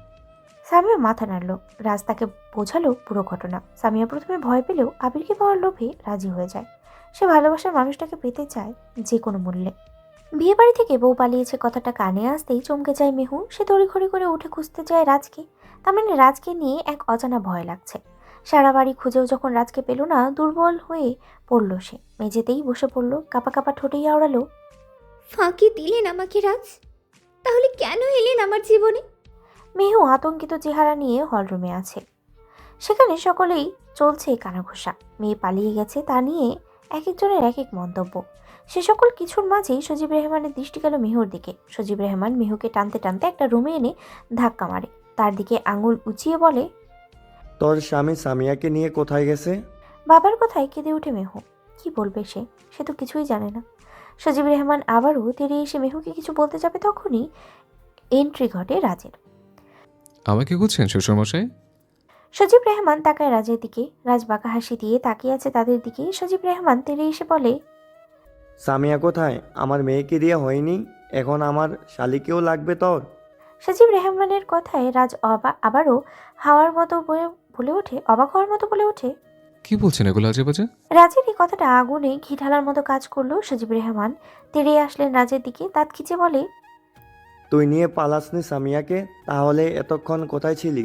সামিয়া মাথা নাড়ল। রাজ তাকে বোঝালো পুরো ঘটনা। সামিয়া প্রথমে ভয় পেলেও আবিরকে পাওয়ার লোভে রাজি হয়ে যায়। সে ভালোবাসার মানুষটাকে পেতে চায় যে কোনো মূল্যে। বিয়ে বাড়ি থেকে বউ পালিয়েছে কথাটা কানে আসতেই চমকে যায় মেহু। সে তড়িঘড়ি করে উঠে খুঁজতে যায় রাজকে। তার মানে রাজকে নিয়ে এক অজানা ভয় লাগছে। সারা বাড়ি খুঁজেও যখন রাজকে পেল না, দুর্বল হয়ে পড়ল সে। মেঝেতেই বসে পড়ল, কাপা কাপা ঠোঁটেই আওড়ালো, ফাঁকি দিলেন আমাকে রাজ? তাহলে কেন এলেন আমার জীবনে? মেহু আতঙ্কিত চেহারা নিয়ে হলরুমে আছে। সেখানে সকলেই চলছে কানাঘুষা। মেয়ে পালিয়ে গেছে তা নিয়ে এক একজনের এক এক মন্তব্য। সে সকল কিছুর মাঝেই সজীব রেহমানের দৃষ্টি গেল মেহুর দিকে। সজীব রেহমান মেহুকে টানতে টানতে একটা রুমে এনে ধাক্কা মারে। তার দিকে আঙুল উঁচিয়ে বলে, তোর স্বামী সামিয়াকে নিয়ে কোথায় গেছে? বাবার কথায় কেঁদে ওঠে মেহু। কি বলবে সে তো কিছুই জানে না। সজীব রেহমান আবারও তেড়ে এসে মেহুকে কিছু বলতে যাবে, তখনই এন্ট্রি ঘটে রাজের। আমাকে খুঁজছেন শ্বশুরমশাই? সজীব রেহমান তাকায় রাজের দিকে। রাজ বাঁকা হাসি দিয়ে তাকিয়ে আছে তাদের দিকে। সজীব রেহমান তেড়ে এসে বলে, সামিয়া কোথায়? আমার মেয়েকে দিয়ে হয়নি, এখন আমার শালিকেও লাগবে তোর? সজীব রেহমানের কথায় রাজ আবারও হাওয়ার মতো বলে ওঠে, অবাক হওয়ার মতো বলে ওঠে, কি বলছেন এগুলো আজে বাজে? রাজের এই কথাটা আগুনে ঘি ঢালার মতো কাজ করলো। সজীব রেহমান তেড়ে আসলেন রাজের দিকে, দাঁত খিচে বলে, তুই নিয়ে পালাসনি সামিয়াকে? তাহলে এতক্ষণ কোথায় ছিলি?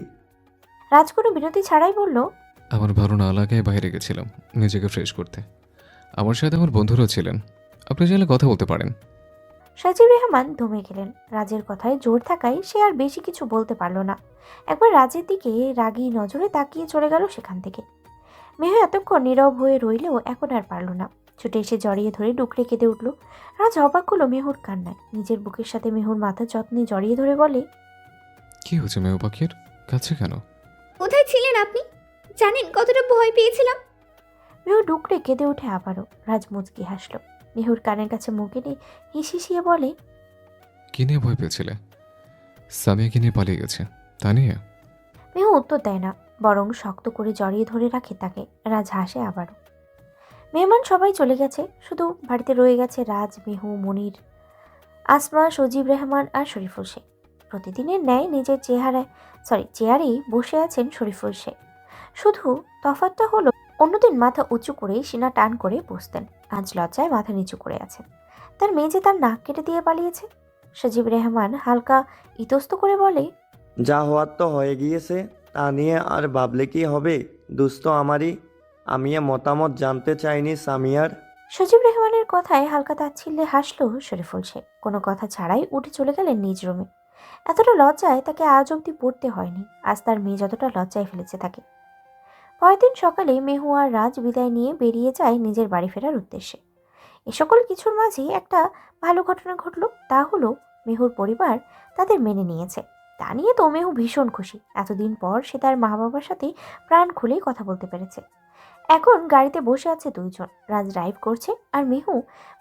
রাজ কোনো বিরতি ছাড়াই বলল, আমার ভালো না লাগায় বাইরে গেছিলাম নিজেকে ফ্রেশ করতে। আমার সাথে আমার বন্ধুরাও ছিলেন, আপনি চাইলে কথা বলতে পারেন। সজীব রেহমান দমে গেলেন। রাজের কথায় জোর থাকায় সে আর বেশি কিছু বলতে পারল না। একবার রাজের দিকে রাগী নজরে তাকিয়ে চলে গেল সেখান থেকে। মেহু এতক্ষণ নীরব হয়ে রইলেও এখন আর পারল না। ছুটে এসে জড়িয়ে ধরে ডুকরে কেঁদে উঠল। রাজ অবাক হলো মেহুর কান্নায়। নিজের বুকের সাথে মেহুর মাথা যত্নে জড়িয়ে ধরে বলে, কি হয়েছে মেয়ে পাখির? কাছে কেন? কোথায় ছিলেন আপনি? জানেন কতটা ভয় পেয়েছিলাম? মেহু ডুকরে কেঁদে উঠে আবারও। রাজ মুচকি হাসল। মেহুর কানের কাছে মুখ এনে হিসিয়ে বলে, কি নিয়ে ভয় পেয়েছিলে? সামিয়াকে নিয়ে পালিয়ে গেছে তা নিয়ে? মেহু উত্তর দেয় না, বরং শক্ত করে জড়িয়ে ধরে রাখে তাকে। রাজ হাসে আবারও। মেহমান সবাই চলে গেছে, শুধু বাড়িতে রয়ে গেছে রাজ, মেহু, মনির, আসমা, সজীব রেহমান আর শরীফুল শেখ। প্রতিদিনের ন্যায় নিজের চেয়ারেই বসে আছেন শরীফুল শেখ। শুধু তফাৎটা হলো, অন্যদিন মাথা উঁচু করে সিনা টান করে বসতেন, আজ লজ্জায় মাথা নিচু করে আছেন। তার মেয়ে যে তার নাক কেটে দিয়ে পালিয়েছে। সজীব রেহমান হালকা ইতস্ত করে বলে, যা হওয়ার তো হয়ে গিয়েছে, তা নিয়ে আর ভাবলে কি হবে? দুস্থ আমারই। আমি এ মতামত জানতে চাইনি সামিয়ার। সজীব রেহমানের কথায় হালকা তাচ্ছিল্যে হাসলো শরীফুল শেখ। কোনো কথা ছাড়াই উঠে চলে গেলেন নিজ রুমে। এতটা লজ্জায় তাকে আজ অব্দি পড়তে হয়নি, আজ তার মেয়ে যতটা লজ্জায় ফেলেছে তাকে। পরের দিন সকালে মেহু আর রাজ বিদায় নিয়ে বেরিয়ে যায় নিজের বাড়ি ফেরার উদ্দেশ্যে। এ সকল কিছুর মাঝে একটা ভালো ঘটনা ঘটল। তা হলো মেহুর পরিবার তাদের মেনে নিয়েছে। তা নিয়ে তো মেহু ভীষণ খুশি। এতদিন পর সে তার মা বাবার সাথে প্রাণ খুলে কথা বলতে পেরেছে। এখন গাড়িতে বসে আছে দুইজন। রাজ ড্রাইভ করছে আর মেহু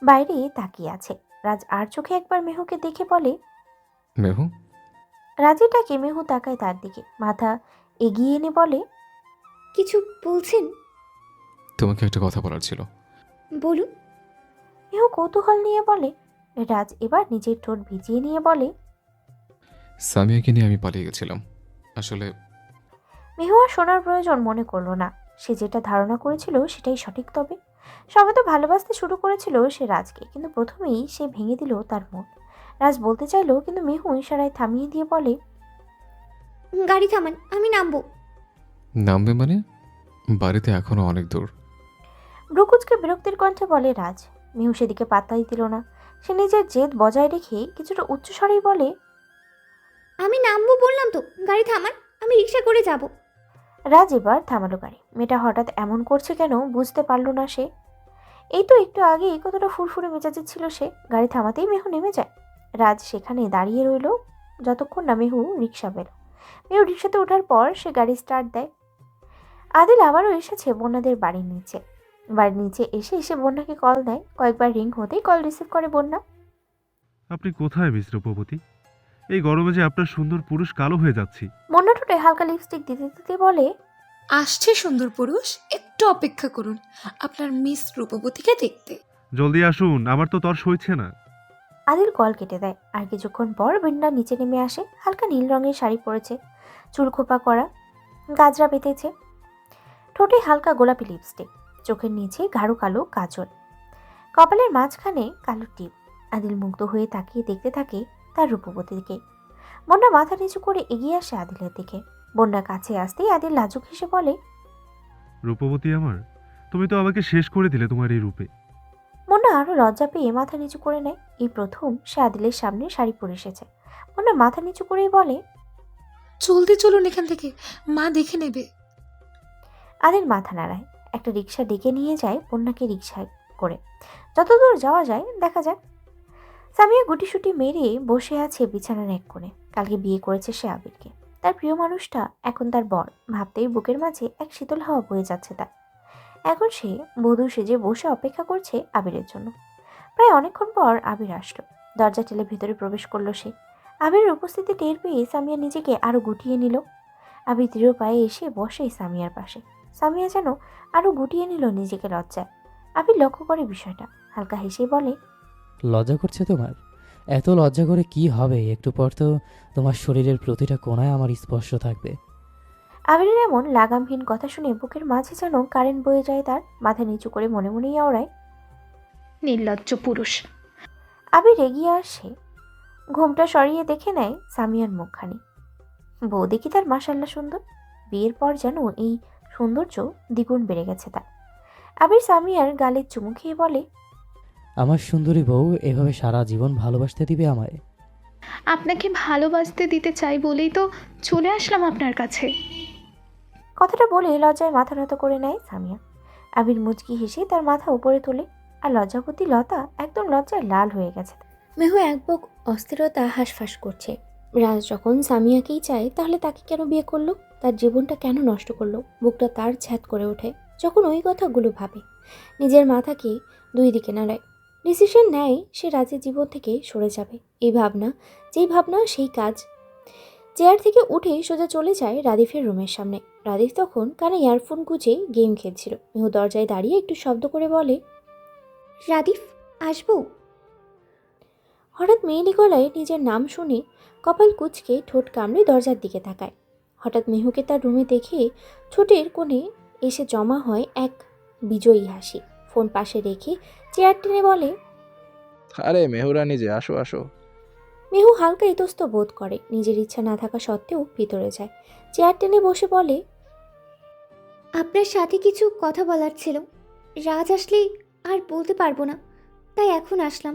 বাইরে তাকিয়ে আছে। রাজ আর চোখে একবার মেহুকে দেখে বলে, মেহু। রাজের ডাকে মেহু তাকায় তার দিকে, মাথা এগিয়ে এনে বলে, কিছু বলছেন? তোমাকে একটা কথা বলার ছিল। বলুন। মেহু কৌতূহল নিয়ে বলে। রাজ এবার নিজের ঠোঁট ভিজিয়ে নিয়ে বলে, সামিয়াকে নিয়ে আমি পালিয়ে গেছিলাম আসলে। মেহু আর শোনার প্রয়োজন মনে করলো না। সে যেটা ধারণা করেছিল সেটাই সঠিক। তবে সবে তো ভালোবাসতে শুরু করেছিল সে রাজকে, কিন্তু প্রথমেই সে ভেঙে দিল তার মন। রাজ বলতে চাইলো, কিন্তু মেহু ইশারায় থামিয়ে দিয়ে বলে, গাড়ি থামান, আমি নামবো। নামবে মানে? বাড়িতে এখনো অনেক দূর। ব্রুকুচকে বিরক্তির কণ্ঠে বলে রাজ। মেহু সেদিকে পাত্তাই দিল না। সে নিজের জেদ বজায় রেখে কিছুটা উচ্চস্বরেই বলে, আমি নামবো বললাম তো, গাড়ি থামান, আমি রিক্সা করে যাব। রাজ এবার থামালো গাড়ি। মেয়েটা হঠাৎ এমন করছে কেন বুঝতে পারল না সে। এই তো একটু আগেই কতটা ফুরফুরে মেজাজে ছিল সে। গাড়ি থামাতেই মেহু নেমে যায়। রাজ সেখানে দাঁড়িয়ে রইল যতক্ষণ না মেহু রিক্সা পেল। মেহু রিক্সাতে ওঠার পর সে গাড়ি স্টার্ট দেয়। আদিল আবারও এসেছে বন্যাদের বাড়ির নিচে। বাড়ির নিচে এসে বন্যাকে কল দেয়। কয়েকবার রিং হতেই কল রিসিভ করে বন্যা। আপনি কোথায় মিস রূপবতী? এই গরমে যে আপনার সুন্দর পুরুষ কালো হয়ে যাচ্ছি। বন্যা ঠোঁটে হালকা লিপস্টিক দিতে দিতে বলে, আসছে সুন্দর পুরুষ, একটু অপেক্ষা করুন আপনার মিস রূপবতীকে দেখতে। জলদি আসুন, আমার তো তর সইছে না। আদিল কল কেটে দেয়। আর কিছুক্ষণ পর বন্যা নিচে নেমে আসে। হালকা নীল রঙের শাড়ি পরেছে, চুল খোপা করা, গাজরা বেঁধেছে, ঠোঁটে হালকা গোলাপি লিপস্টিক, চোখের নিচে গাঢ় কালো কাজল, কপালের মাঝখানে কালো টিপ। আদিল মুগ্ধ হয়ে তাকিয়ে দেখতে থাকে তার রূপবতীকে। বন্যা মাথা নিচু করে এগিয়ে আসে আদিলের দিকে। বন্যা কাছে আসতেই আদিল লাজুক হেসে বলে, রূপবতী আমার, তুমি তো আমাকে শেষ করে দিলে তোমার এই রূপে। বন্যা আরো লজ্জা পেয়ে মাথা নিচু করে নেয়। এই প্রথম সে আদিলের সামনে শাড়ি পরে এসেছে। বন্যা মাথা নিচু করেই বলে, জলদি চলুন এখান থেকে, মা দেখে নেবে। আদিল মাথা নাড়ায়। একটা রিক্সা ডেকে নিয়ে যায় বন্যাকে রিক্সায় করে। যতদূর যাওয়া যায় দেখা যাক। সামিয়া গুটিসুটি মেরে বসে আছে বিছানার এক কোণে। কালকে বিয়ে করেছে সে আবিরকে। তার প্রিয় মানুষটা এখন তার বর। ভাবতেই বুকের মাঝে এক শীতল হাওয়া বয়ে যাচ্ছে তার। এখন সে বধূ সেজে বসে অপেক্ষা করছে আবিরের জন্য। প্রায় অনেকক্ষণ পর আবির আসলো। দরজা ঠেলে ভেতরে প্রবেশ করলো সে। আবিরের উপস্থিতি টের পেয়ে সামিয়া নিজেকে আরো গুটিয়ে নিল। আবির দৃঢ় পায়ে এসে বসে সামিয়ার পাশে। সামিয়া যেন আরো গুটিয়ে নিল নিজেকে লজ্জায়। আবির লক্ষ্য করে বিষয়টা, হালকা হেসে বলে, লজ্জা করছে তোমার? এত লজ্জা করে কি হবে? একটু পর তো তোমার শরীরের প্রতিটা কোণায় আমার স্পর্শ থাকবে। আবিরের এমন লাগামহীন কথা শুনে বুকের মাঝে যেন কারেন্ট বয়ে যায় তার। মাথা নিচু করে মনে মনেই আওড়ায়, নির্লজ্জ পুরুষ। আবির এগিয়ে আসে, ঘোমটা সরিয়ে দেখে নেয় সামিয়ার মুখখানি। বউ দেখি তার মাশাল্লাহ সুন্দর। বিয়ের পর যেন এই সৌন্দর্য দ্বিগুণ বেড়ে গেছে তার। আবির সামিয়ার গালে চুমু খেয়ে বলে, আমার সুন্দরী বউ এভাবে সারা জীবন ভালোবাসতে দিবে আমায়? আপনাকে ভালোবাসতে দিতে চাই বলেই তো চলে আসলাম আপনার কাছে। কথাটা বলে লজ্জায় মাথা নত করে নেয় সামিয়া। আবির মুচকি হেসে তার মাথা উপরে তোলে। আর লজ্জাবতী লতা একদম লজ্জায় লাল হয়ে গেছে। মেহু এক বুক অস্থিরতা হাঁসফাঁস করছে। রাজ যখন সামিয়াকেই চায় তাহলে তাকে কেন বিয়ে করলো? তার জীবনটা কেন নষ্ট করলো? বুকটা তার ছ্যাদ করে ওঠে যখন ওই কথাগুলো ভাবে। নিজের মাথাকে দুই দিকে নাড়ায়। ডিসিশন নেয় সে রাজের জীবন থেকে সরে যাবে। এই ভাবনা, যেই ভাবনা সেই কাজ। চেয়ার থেকে উঠে সোজা চলে যায় রাদিফের রুমের সামনে। রাদিফ তখন কানে ইয়ারফোন গুঁজে গেম খেলছিল। মেহু দরজায় দাঁড়িয়ে একটু শব্দ করে বলে, রাদিফ, আসবো? হঠাৎ মেয়েলি গলায় নিজের নাম শুনে কপাল কুঁচকে ঠোঁট কামড়ে দরজার দিকে তাকায়। হঠাৎ মেহুকে তার রুমে দেখে ঠোঁটের কোণে এসে জমা হয় এক বিজয়ী হাসি। ফোন পাশে রেখে চেয়ার টেনে বলে, আরে মেহুরানি যে, আসো আসো। মেহু হালকা ইতস্ত বোধ করে। নিজের ইচ্ছা না থাকা সত্ত্বেও ভিতরে যায়। চেয়ার টেনে বসে বলে, আপনার সাথে কিছু কথা বলার ছিল। রাজ আসলে আর বলতে পারবো না, তাই এখন আসলাম।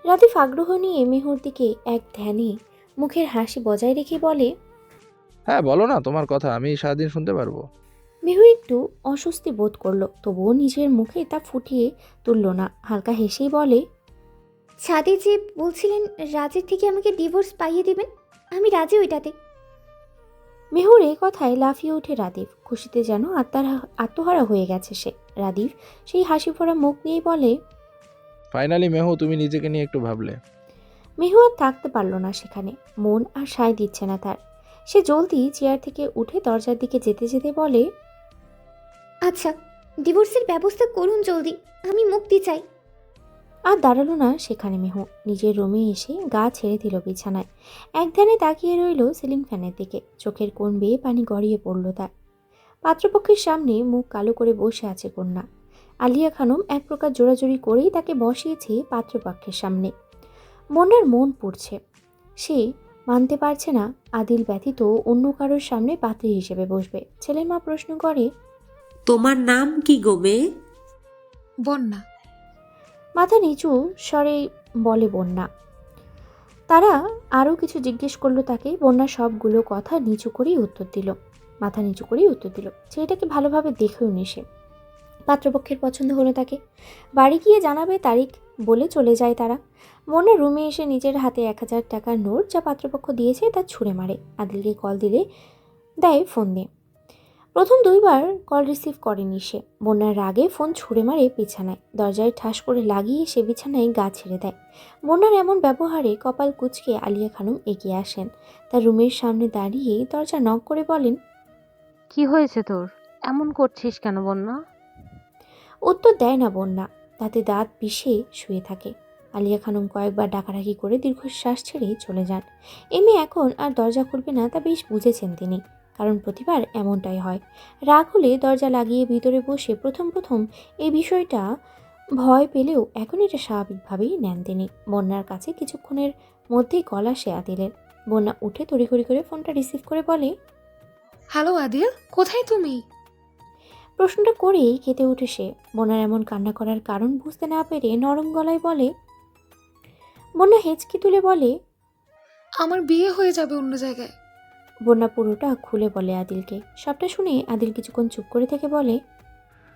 রাদিফ আগ্রহ নিয়ে মেহুর দিকে এক ধ্যানে মুখের হাসি বজায় রেখে বলে, হ্যাঁ বলো না তোমার কথা, আমি সারাদিন শুনতে পারবো। মেহু একটু অস্বস্তি বোধ করলো, তবুও নিজের মুখে তা ফুটিয়ে তুলল না। হালকা হেসেই বলে, ছাদে যে বলছিলেন রাজের থেকে আমাকে ডিভোর্স পাইয়ে দিবেন, আমি রাজি ওইটাতে। মেহুর এই কথায় লাফিয়ে ওঠে রাদিফ। খুশিতে যেন আত্মহারা হয়ে গেছে সে। রাদিফ সেই হাসি ভরা মুখ নিয়েই বলে, ফাইনালি মেহু, তুমি নিজেকে নিয়ে একটু ভাবলে। মেহু আর থাকতে পারল না সেখানে। মন আর সায় দিচ্ছে না তার। সে জলদি চেয়ার থেকে উঠে দরজার দিকে যেতে যেতে বলে, আচ্ছা, ডিভোর্সের ব্যবস্থা করুন জলদি, আমি মুক্তি চাই। আর দাঁড়ালো না সেখানে মেহু। নিজের রুমে এসে গা ছেড়ে দিল বিছানায়। এক ধ্যানে তাকিয়ে রইল সিলিং ফ্যানের দিকে। চোখের কোণ বেয়ে পানি গড়িয়ে পড়ল তার। পাত্রপক্ষের সামনে মুখ কালো করে বসে আছে কন্যা। আলিয়া খানম এক প্রকার জোরাজোরি করেই তাকে বসিয়েছে পাত্রপক্ষের সামনে। বন্যার মন পুড়ছে। সে মানতে পারছে না আদিল ব্যতীত অন্য কারোর সামনে পাত্রী হিসেবে বসবে। ছেলের মা প্রশ্ন করে, তোমার নাম কি গো মেয়ে? বন্যা। মাথা নিচু স্বরে বলে বন্যা। তারা আরও কিছু জিজ্ঞেস করলো তাকে। বন্যা সবগুলো কথা নিচু করেই উত্তর দিল, মাথা নিচু করেই উত্তর দিল। ছেলেটাকে ভালোভাবে দেখেও নি সে। পাত্রপক্ষের পছন্দ হলো তাকে। বাড়ি গিয়ে জানাবে তারিখ বলে চলে যায় তারা। বন্যা রুমে এসে নিজের হাতে 1000 টাকার নোট যা পাত্রপক্ষ দিয়েছে তা ছুঁড়ে মারে। আদিলকে কল দিলে দেয় ফোন দিয়ে। প্রথম 2বার কল রিসিভ করেনি সে। বন্যার রাগে ফোন ছুঁড়ে মারে বিছানায়। দরজায় ঠাস করে লাগিয়ে সে বিছানায় গা ছেড়ে দেয়। বন্যার এমন ব্যবহারে কপাল কুঁচকে আলিয়া খানম এগিয়ে আসেন। তার রুমের সামনে দাঁড়িয়ে দরজা নক করে বলেন, কি হয়েছে তোর? এমন করছিস কেন বন্যা? উত্তর দেয় না বন্যা, তাতে দাঁত পিষে শুয়ে থাকে। আলিয়া খানম কয়েকবার ডাকাডাকি করে দীর্ঘশ্বাস ছেড়ে চলে যান। এমনি এখন আর দরজা খুলবে না তা বেশ বুঝেছেন তিনি, কারণ প্রতিবার এমনটাই হয়। রাগ হলে দরজা লাগিয়ে ভিতরে বসে প্রথম প্রথম এই বিষয়টা ভয় পেলেও এখন এটা স্বাভাবিকভাবেই নেন তিনি। বন্যার কাছে কিছুক্ষণের মধ্যেই কল আসে আদিলের। বন্যা উঠে তড়িঘড়ি করে ফোনটা রিসিভ করে বলে, হ্যালো আদিল, কোথায় তুমি? প্রশ্নটা করেই কেঁদে উঠে সে। বন্যার এমন কান্না করার কারণ বুঝতে না পেরে নরম গলায় বলে, বন্যা হেঁচকি তুলে বলে, আমার বিয়ে হয়ে যাবে অন্য জায়গায়। বন্যা পুরোটা খুলে বলে আদিলকে। সবটা শুনে আদিল কিছুক্ষণ চুপ করে থেকে বলে,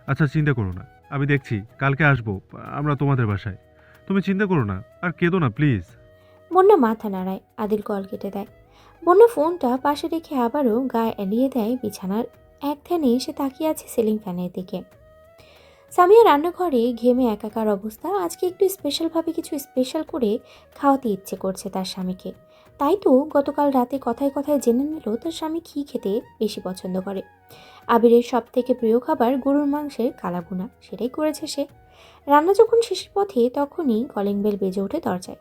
আচ্ছা চিন্তা করো না, আমি দেখছি, কালকে আসবো আমরা তোমাদের বাসায়। তুমি চিন্তা করো না, আর কেঁদো না প্লিজ। বন্যা মাথা নাড়ায়। আদিল কল কেটে দেয়। বন্যা ফোনটা পাশে রেখে আবারও গায়ে এলিয়ে দেয় বিছানার। এক ধ্যানে সে তাকিয়ে আছে সিলিং ফ্যানের দিকে। সামিয়া রান্নাঘরে ঘেমে একাকার অবস্থা। আজকে একটু স্পেশালভাবে কিছু স্পেশাল করে খাওয়াতে ইচ্ছে করছে তার স্বামীকে। তাই তো গতকাল রাতে কথায় কথায় জেনে নিল তার স্বামী কী খেতে বেশি পছন্দ করে। আবিরের সব থেকে প্রিয় খাবার গরুর মাংসের কালাভুনা, সেটাই করেছে সে। রান্না যখন শেষের পথে তখনই কলিং বেল বেজে ওঠে দরজায়।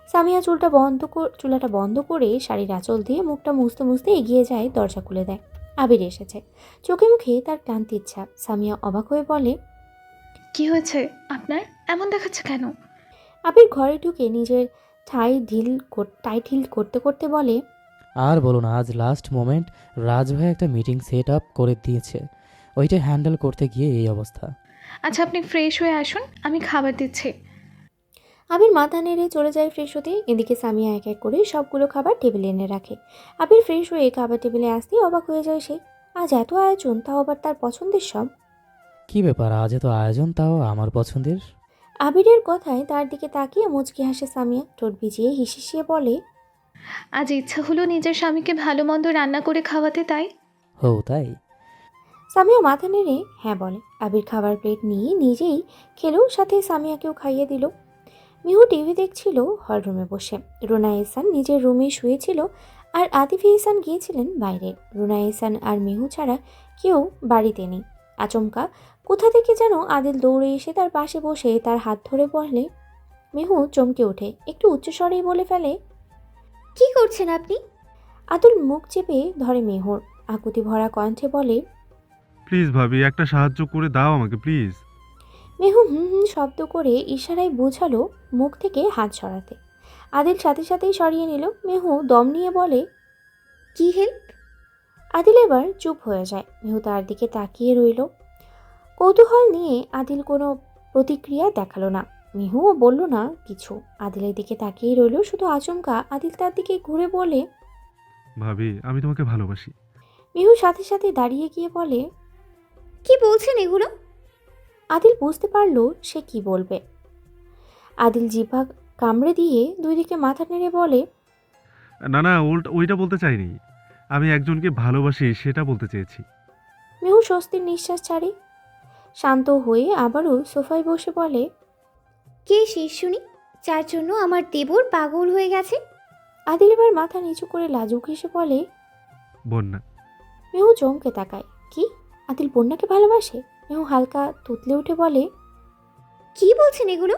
সামিয়া চুলাটা বন্ধ করে শাড়ির আঁচল দিয়ে মুখটা মুছতে মুছতে এগিয়ে যায়, দরজা খুলে দেয়। আবির এসেছে। চোখে মুখে তার ক্লান্তি ইচ্ছা। সামিয়া অবাক হয়ে বলে, কি হয়েছে আপনার? এমন দেখাচ্ছে কেন? আবির ঘরে ঢুকে নিজের টাই ঢিল করতে করতে বলে, আর বলো না, আজ লাস্ট মোমেন্ট রাজ ভাই একটা মিটিং সেট আপ করে দিয়েছে, ওইটা হ্যান্ডেল করতে গিয়ে এই অবস্থা। আচ্ছা আপনি ফ্রেশ হয়ে আসুন, আমি খাবার দিচ্ছি। আবির মাথা নেড়ে চলে যায় ফ্রেশ হতে। এদিকে সামিয়া এক এক করে সবগুলো খাবার টেবিলে এনে রাখে। আবির ফ্রেশ হয়ে খাবার টেবিলে আসতেই অবাক হয়ে যায় সে। আজ এত আয়োজন, তাও আবার তার পছন্দের সব। কি ব্যাপার, আজ এত আয়োজন, তাও আমার পছন্দের? আবিরের কথায় তার দিকে তাকিয়ে মুচকি হাসে সামিয়া। ঠোঁট ভিজিয়ে হিসিয়ে বলে, আজ ইচ্ছা হলো নিজের স্বামীকে ভালো মন্দ রান্না করে খাওয়াতে, তাই। হো তাই? সামিয়া মাথা নেড়ে হ্যাঁ বলে। আবির খাবার প্লেট নিয়ে নিজেই খেলো, সাথে সামিয়াকেও খাইয়ে দিল। মিহু টিভি দেখছিল হলরুমে বসে। রুনা এহসান নিজের রুমে শুয়েছিল আর আতিফ এহসান গিয়েছিলেন বাইরে। রুনা এহসান আর মিহু ছাড়া কেউ বাড়িতে নেই। আচমকা কোথা থেকে যেন আদিল দৌড়ে এসে তার পাশে বসে তার হাত ধরে বলে। মিহু চমকে ওঠে, একটু উচ্চস্বরেই বলে ফেলে, কি করছেন আপনি? আদিল মুখ চেপে ধরে মেহুর। আকুতি ভরা কণ্ঠে বলে, প্লিজ ভাবি, একটা সাহায্য করে দাও আমাকে প্লিজ। মেহু হুম হুম শব্দ করে ইশারায় বোঝালো মুখ থেকে হাত সরাতে। আদিল সাথে সাথেই সরিয়ে নিল। মেহু দম নিয়ে বলে, কি হেল্প? আদিল এবার চুপ হয়ে যায়। মেহু তার দিকে তাকিয়ে রইল। কৌতূহল নিয়ে আদিল কোনো প্রতিক্রিয়া দেখালো না। মেহুও বলল না কিছু। আদিলের দিকে তাকিয়ে রইল শুধু। আচমকা আদিল তার দিকে ঘুরে বলে, ভাবি আমি তোমাকে ভালোবাসি। মেহু সাথে সাথে দাঁড়িয়ে গিয়ে বলে, কি বলছেন এগুলো? আদিল বুঝতে পারল সে কি বলবে। আদিল জিভা কামড়ে দিয়ে দুই দিকে মাথা নেড়ে বলে, না না, ওইটা বলতে চাইনি, আমি একজনকে ভালোবাসি সেটা বলতে চেয়েছি। মেহু স্বস্তির নিঃশ্বাস ছাড়ে। শান্ত হয়ে আবারও সোফায় বসে বলে, কে শেষ শুনি, যার জন্য আমার দেবর পাগল হয়ে গেছে? আদিল এবার মাথা নিচু করে লাজুক হেসে বলে, বন্যা। মেহু চমকে তাকায়। কি? আদিল বন্যাকে ভালোবাসে? মেহু হালকা তুতলে উঠে বলে, কি বলছেন এগুলো?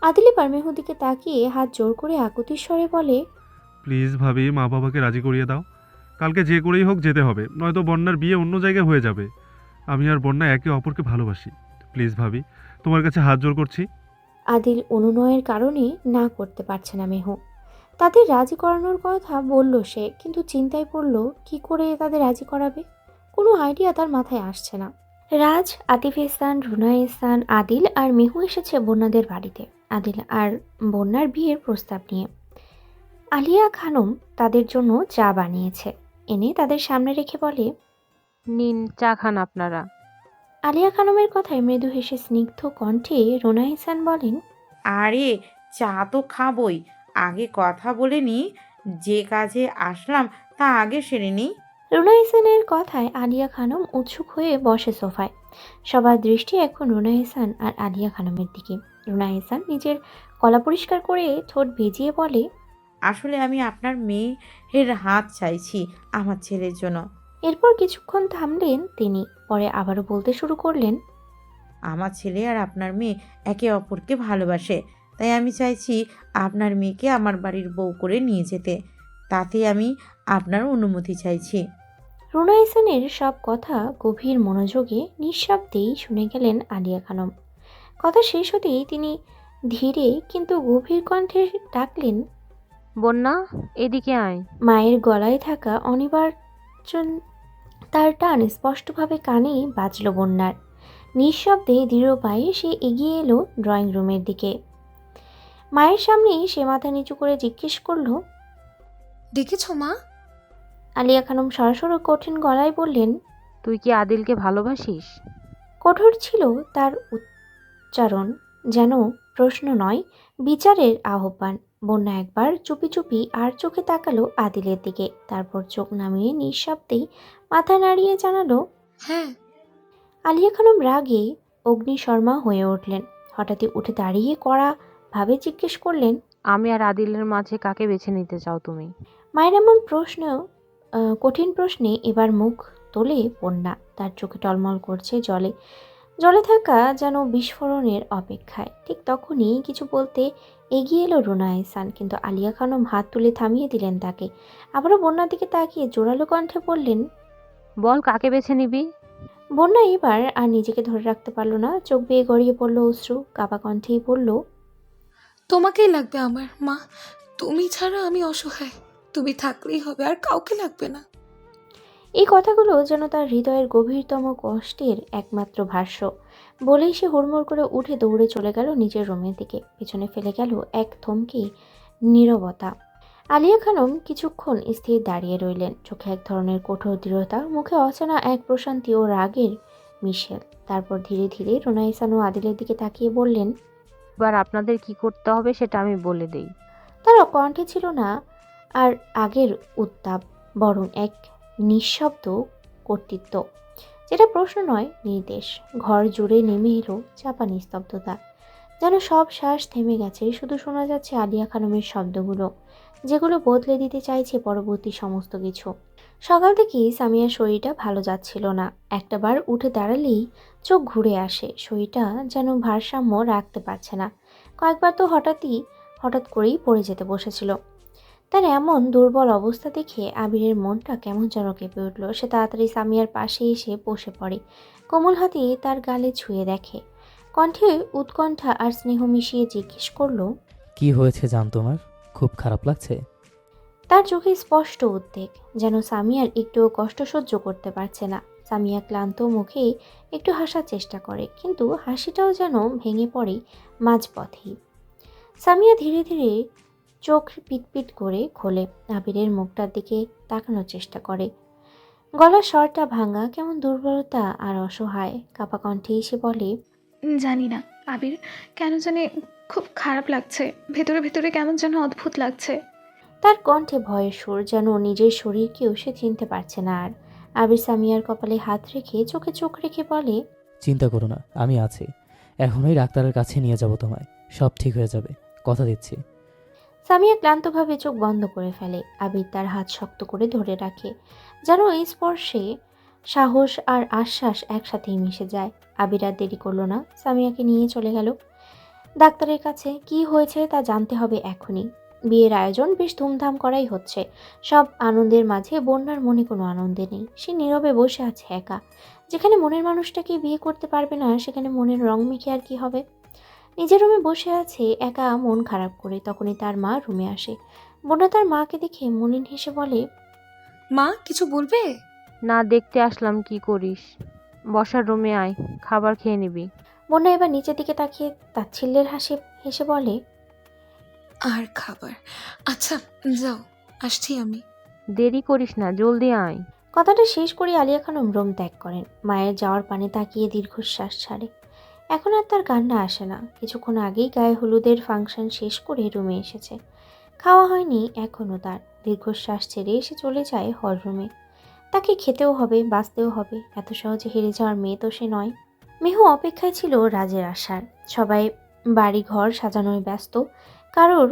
আদিল এবার মেহুর দিকে তাকিয়ে হাত জোর করে আকুতির স্বরে বলে, প্লিজ ভাবি, মা বাবাকে রাজি করিয়ে দাও। কালকে যে করেই হোক যেতে হবে, নয়তো বন্যার বিয়ে অন্য জায়গায় হয়ে যাবে। আমি আর বন্যা একে অপরকে ভালোবাসি। প্লিজ ভাবি, তোমার কাছে হাত জোর করছি। আদিল অনুনয়ের কারণে না করতে পারছে না মেহু। তাদের রাজি করানোর কথা বলল সে, কিন্তু চিন্তায় পড়ল কি করে তাদের রাজি করাবে। কোনো আইডিয়া তার মাথায় আসছে না। রাজ, আতিফ এহসান, রুনা এহসান, আদিল আর মেহু এসেছে বন্যাদের বাড়িতে আদিল আর বন্যার বিয়ের প্রস্তাব নিয়ে। আলিয়া খানম তাদের জন্য চা বানিয়েছে, এনে তাদের সামনে রেখে বলে, নিন চা খান আপনারা। আলিয়া খানমের কথায় মৃদু হেসে স্নিগ্ধ কণ্ঠে রুনা ইহসান বলেন, আরে চা তো খাবই, আগে কথা বলে নি, যে কাজে আসলাম তা আগে সেরে নি। রুনা ইহসানের কথায় আলিয়া খানম উৎসুক হয়ে বসে সোফায়। সবার দৃষ্টি এখন রুনা ইহসান আর আলিয়া খানমের দিকে। রুনা ইহসান নিজের গলা পরিষ্কার করে ঠোঁট ভিজিয়ে বলে, আসলে আমি আপনার মেয়ের হাত চাইছি আমার ছেলের জন্য। এরপর কিছুক্ষণ থামলেন তিনি, পরে আবারও বলতে শুরু করলেন, আমার ছেলে আর আপনার মেয়ে একে অপরকে ভালোবাসে, তাই আমি চাইছি আপনার মেয়েকে আমার বাড়ির বউ করে নিয়ে যেতে। তাতে আমি আপনার অনুমতি চাইছি। রুনা ইহসানের সব কথা গভীর মনোযোগে নিঃশব্দেই শুনে গেলেন আলিয়া খানম। কথা শেষ হতেই তিনি ধীরে কিন্তু গভীর কণ্ঠে ডাকলেন, বন্যা, এদিকে আয়। মায়ের গলায় থাকা অনিবার্য তার টান স্পষ্টভাবে কানেই বাজল বন্যার। নিঃশব্দে দৃঢ় পায়ে সে এগিয়ে এলো ড্রয়িং রুমের দিকে। মায়ের সামনেই সে মাথা নিচু করে জিজ্ঞেস করল, দেখেছো মা? আলিয়া খানম সরাসরি কঠিন গলায় বললেন, তুই কি আদিলকে ভালোবাসিস? কঠোর ছিল তার উচ্চারণ, যেন প্রশ্ন নয়, বিচারের আহ্বান। বন্যা একবার চুপি চুপি আর চোখে তাকালো আদিলের দিকে, তারপর চোখ নামিয়ে নিঃশব্দেই মাথা নাড়িয়ে জানালো, হ্যাঁ। আলিয়া খানম রাগে অগ্নিশর্মা হয়ে উঠলেন। হঠাৎই উঠে দাঁড়িয়ে কড়া ভাবে জিজ্ঞেস করলেন, আমি আর আদিলের মাঝে কাকে বেছে নিতে চাও তুমি? মায়ের এমন কঠিন প্রশ্নে এবার মুখ তোলে বন্যা। তার চোখে টলমল করছে জলে, জলে থাকা যেন বিস্ফোরণের অপেক্ষায়। ঠিক তখনই কিছু বলতে এগিয়ে এলো রুনা ইহসান, কিন্তু আলিয়া খানম হাত তুলে থামিয়ে দিলেন তাকে। আবারও বন্যার দিকে তাকিয়ে জোরালো কণ্ঠে বললেন, বল কাকে বেছে নিবি? বন্যা এবার আর নিজেকে ধরে রাখতে পারল না, চোখ বেয়ে গড়িয়ে পড়ল অশ্রু। কাঁপা কণ্ঠেই বলল, তোমাকেই লাগবে আমার মা। তুমি ছাড়া আমি অসহায়। তুমি থাকলেই হবে, আর কাউকে লাগবে না। এই কথাগুলো যেন তার হৃদয়ের গভীরতম কষ্টের একমাত্র ভাষ্য। বলেই সে হুড়মুড় করে উঠে দৌড়ে চলে গেল নিজের রুমের দিকে। পিছনে ফেলে গেল এক থমকে নীরবতা। আলিয়া খানম কিছুক্ষণ স্থির দাঁড়িয়ে রইলেন, চোখে এক ধরনের কঠোর দৃঢ়তা, মুখে অচেনা এক প্রশান্তি ও রাগের মিশেল। তারপর ধীরে ধীরে রুনা ইহসান ও আদিলের দিকে তাকিয়ে বললেন, এবার আপনাদের কি করতে হবে সেটা আমি বলে দেই। তার কণ্ঠে ছিল না আর আগের উত্তাপ, বরং এক নিঃশব্দ কর্তৃত্ব, যেটা প্রশ্ন নয়, নির্দেশ। ঘর জুড়ে নেমে এলো চাপা নিস্তব্ধতা, যেন সব শ্বাস থেমে গেছে, শুধু শোনা যাচ্ছে আলিয়া খানমের শব্দগুলো, যেগুলো বদলে দিতে চাইছে পরবর্তী সমস্ত কিছু। সকাল থেকেই সামিয়ার শরীরটা ভালো যাচ্ছিল না। একটাবার উঠে দাঁড়ালেই চোখ ঘুরে আসে, শরীরটা যেন ভারসাম্য রাখতে পারছে না। কয়েকবার তো হঠাৎ করেই পড়ে যেতে বসেছিল। তার এমন দুর্বল অবস্থা দেখে আবিরের মনটা কেমন যেন কেঁপে উঠল। সে তাড়াতাড়ি সামিয়ার পাশে এসে বসে পড়ে, কোমল হাতে তার গালে ছুঁয়ে দেখে। কণ্ঠে উৎকণ্ঠা আর স্নেহ মিশিয়ে জিজ্ঞেস করলো, কি হয়েছে জান তোমার? খুব খারাপ লাগছে? তার চোখে স্পষ্ট উদ্বেগ, যেন সামিয়ার একটুও কষ্ট সহ্য করতে পারছে না। সামিয়া ক্লান্ত মুখে একটু হাসার চেষ্টা করে, কিন্তু হাসিটাও যেন ভেঙে পড়ে মাঝপথেই। সামিয়া ধীরে ধীরে চোখ পিটপিট করে খোলে, আবিরের মুখটার দিকে তাকানোর চেষ্টা করে। গলার স্বরটা ভাঙা, কেমন দুর্বলতা আর অসহায়। কাপা কণ্ঠে এসে বলে, জানি না আবির, কেন জানি খুব খারাপ লাগছে। ভেতরে ভেতরে কেমন যেন অদ্ভুত লাগছে। তার কণ্ঠে ভয়ের সুর, যেন নিজের শরীরকেও সে চিনতে পারছে না আর। আবির সামিয়ার কপালে হাত রেখে চোখে চোখ রেখে বলে, চিন্তা করো না, আমি আছি। এখনই ডাক্তারের কাছে নিয়ে যাব তোমায়। সব ঠিক হয়ে যাবে, কথা দিচ্ছি। সামিয়া ক্লান্তভাবে চোখ বন্ধ করে ফেলে। আবির তার হাত শক্ত করে ধরে রাখে, যেন এই স্পর্শে সাহস আর আশ্বাস একসাথেই মিশে যায়। আবির আর দেরি করলো না, সামিয়াকে নিয়ে চলে গেল ডাক্তারের কাছে। কি হয়েছে তা জানতে হবে এখনই। বিয়ের আয়োজন বেশ ধুমধাম করাই হচ্ছে। সব আনন্দের মাঝে বন্যার মনে কোনো আনন্দে নেই। সে নীরবে বসে আছে একা। যেখানে মনের মানুষটাকে বিয়ে করতে পারবে না, সেখানে মনের রং মেখে আর কি হবে। নিজের রুমে বসে আছে একা, মন খারাপ করে। তখনই তার মা রুমে আসে। বন্যা তার মাকে দেখে মলিন হেসে বলে, মা কিছু বলবে? না, দেখতে আসলাম কি করিস। বসার রুমে আয়, খাবার খেয়ে নিবি। বন্যা এবার নিচের দিকে তাকিয়ে তাচ্ছিল্যের হেসে বলে, আর খাবার? আচ্ছা যাও, আসছি আমি। দেরি করিস না, জলদি আয়। কথাটা শেষ করে আলিয়া খানম রুম ত্যাগ করেন। মায়ের যাওয়ার পানে তাকিয়ে দীর্ঘশ্বাস ছাড়ে। এখন আর তার কান্না আসে না। কিছুক্ষণ আগেই গায়ে হলুদের ফাংশন শেষ করে রুমে এসেছে। খাওয়া হয়নি এখনও তার। দীর্ঘশ্বাস ছেড়ে এসে চলে যায় হল রুমে। তাকে খেতেও হবে, বাঁচতেও হবে। এত সহজে হেরে যাওয়ার মেয়ে তো সে নয়। মেহু অপেক্ষায় ছিল রাজের আসার। সবাই বাড়ি ঘর সাজানোয় ব্যস্ত। কারোর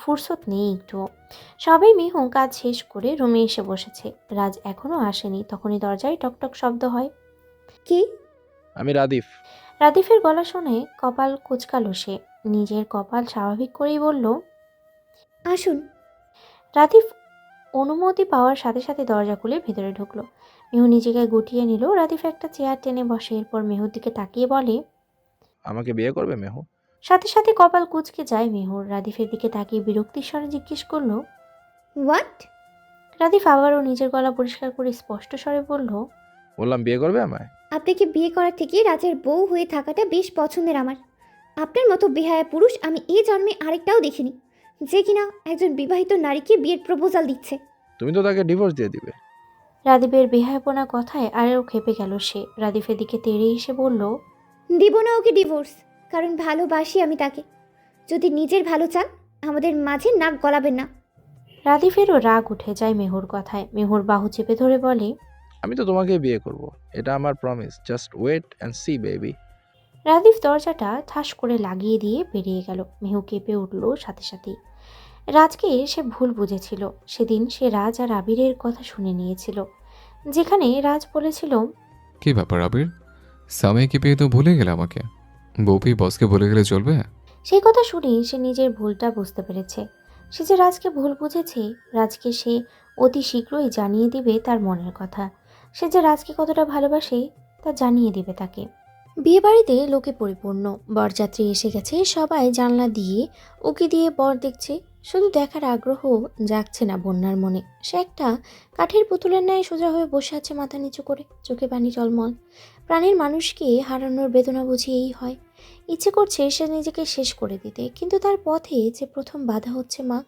ফুরসত নেই একটুও। সবাই মেহু কাজ শেষ করে রুমে এসে বসেছে। রাজ এখনও আসেনি। তখনই দরজায় টকটক শব্দ হয়। কি? আমি রাদিফ। রাদিফের গলা শুনে কপাল কুঁচকালো সে। নিজের কপাল স্বাভাবিক করেই বলল, আসুন। রাদিফ অনুমতি পাওয়ার সাথে সাথে দরজা খুলে ভেতরে ঢুকলো। মেহু নিজেকে গুটিয়ে নিল। রাদিফ একটা চেয়ার টেনে বসে। এরপর মেহুর দিকে তাকিয়ে বলে, আমাকে বিয়ে করবে মেহু? সাথে সাথে কপাল কুঁচকে যায় মেহুর। রাদিফের দিকে তাকিয়ে বিরক্তির স্বরে জিজ্ঞেস করলো, হোয়াট? রাদিফ আবারও নিজের গলা পরিষ্কার করে স্পষ্ট স্বরে বলল, বললাম বিয়ে করবে আমায়। আপনাকে বিয়ে করার থেকে রাজের বউ হয়ে থাকাটা বেশ পছন্দের আমার। আপনার মতো বেহায়া পুরুষ আমি এই জন্মে আরেকটাও দেখিনি, যে কিনা একজন বিবাহিত নারীকে বিয়ের প্রপোজাল দিচ্ছে। তুমি তো তাকে ডিভোর্স দিয়ে দিবে। রাদিফের বেহায়াপনা কথায় আরও ক্ষেপে গেল সে। রাদিফের দিকে তেড়ে এসে বলল, দিব না ওকে ডিভোর্স, কারণ ভালোবাসি আমি তাকে। যদি নিজের ভালো চান আমাদের মাঝে নাক গলাবেন না। রাদিফেরও রাগ উঠে যায় মেহুর কথায়। মেহুর বাহু চেপে ধরে বলে, আমি তো তোমাকে বিয়ে করব, এটা আমার promise. Just wait and see baby. Radif দরজাটা ঠাস করে লাগিয়ে দিয়ে বেরিয়ে গেল। মেহু কেঁপে উঠল সাথে সাথেই। রাজকে সে ভুল বুঝেছিল। সেদিন সে রাজ আর আবিরের কথা শুনে নিয়েছিল, যেখানে রাজ বলেছিল, কি ব্যাপার আবির, সাময়িকী পেয়ে তো ভুলে গেলে আমাকে? বউপি বসকে বলে গেলে চলবে? সেই কথা শুনে সে নিজের ভুলটা বুঝতে পেরেছে। সে যে রাজকে ভুল বুঝেছে, রাজকে সে অতি শীঘ্রই জানিয়ে দিবে তার মনের কথা। সে যে রাজকে কতটা ভালোবাসে তা জানিয়ে দিবে তাকে। বিয়েবাড়িতে লোকে পরিপূর্ণ। বরযাত্রী এসে গেছে। সবাই জানলা দিয়ে উকি দিয়ে বর দেখছে। শুধু দেখার আগ্রহ জাগছে না বন্যার মনে। সে একটা কাঠের পুতুলের ন্যায় সোজা হয়ে বসে আছে মাথা নিচু করে, চোখে পানি টলমল। প্রাণের মানুষকে হারানোর বেদনা বুঝি এই হয়। ইচ্ছে করছে সে নিজেকে শেষ করে দিতে, কিন্তু তার পথে যে প্রথম বাধা হচ্ছে মা।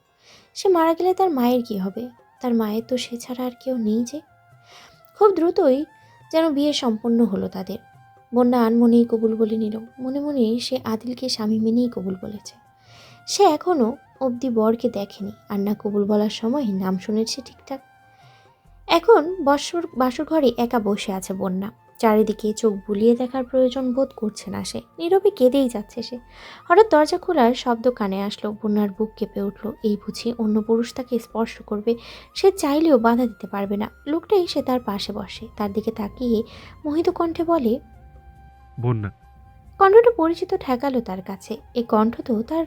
সে মারা গেলে তার মায়ের কি হবে? তার মায়ের তো সে ছাড়া আর কেউ নেই যে। খুব দ্রুতই যেন বিয়ে সম্পন্ন হলো তাদের। বন্যা আনমনেই কবুল বলে নিল। মনে মনে সে আদিলকে স্বামী মেনেই কবুল বলেছে। সে এখনও অবধি বরকে দেখেনি, আর না কবুল বলার সময় নাম শুনেছে ঠিকঠাক। এখন বাসর ঘরে একা বসে আছে বন্যা। চারিদিকে চোখ বুলিয়ে দেখার প্রয়োজন বোধ করছে না সে। নীরবে কেঁদেই যাচ্ছে সে। হঠাৎ দরজা খোলার শব্দ কানে আসলো। বন্যার বুক কেঁপে উঠল। এই বুঝি অন্য পুরুষ তাকে স্পর্শ করবে। সে চাইলেও বাধা দিতে পারবে না। লোকটা এসে তার পাশে বসে। তার দিকে তাকিয়ে মোহিত কণ্ঠে বলে, বন্যা। কণ্ঠটা পরিচিত ঠেকালো তার কাছে। এই কণ্ঠ তো তার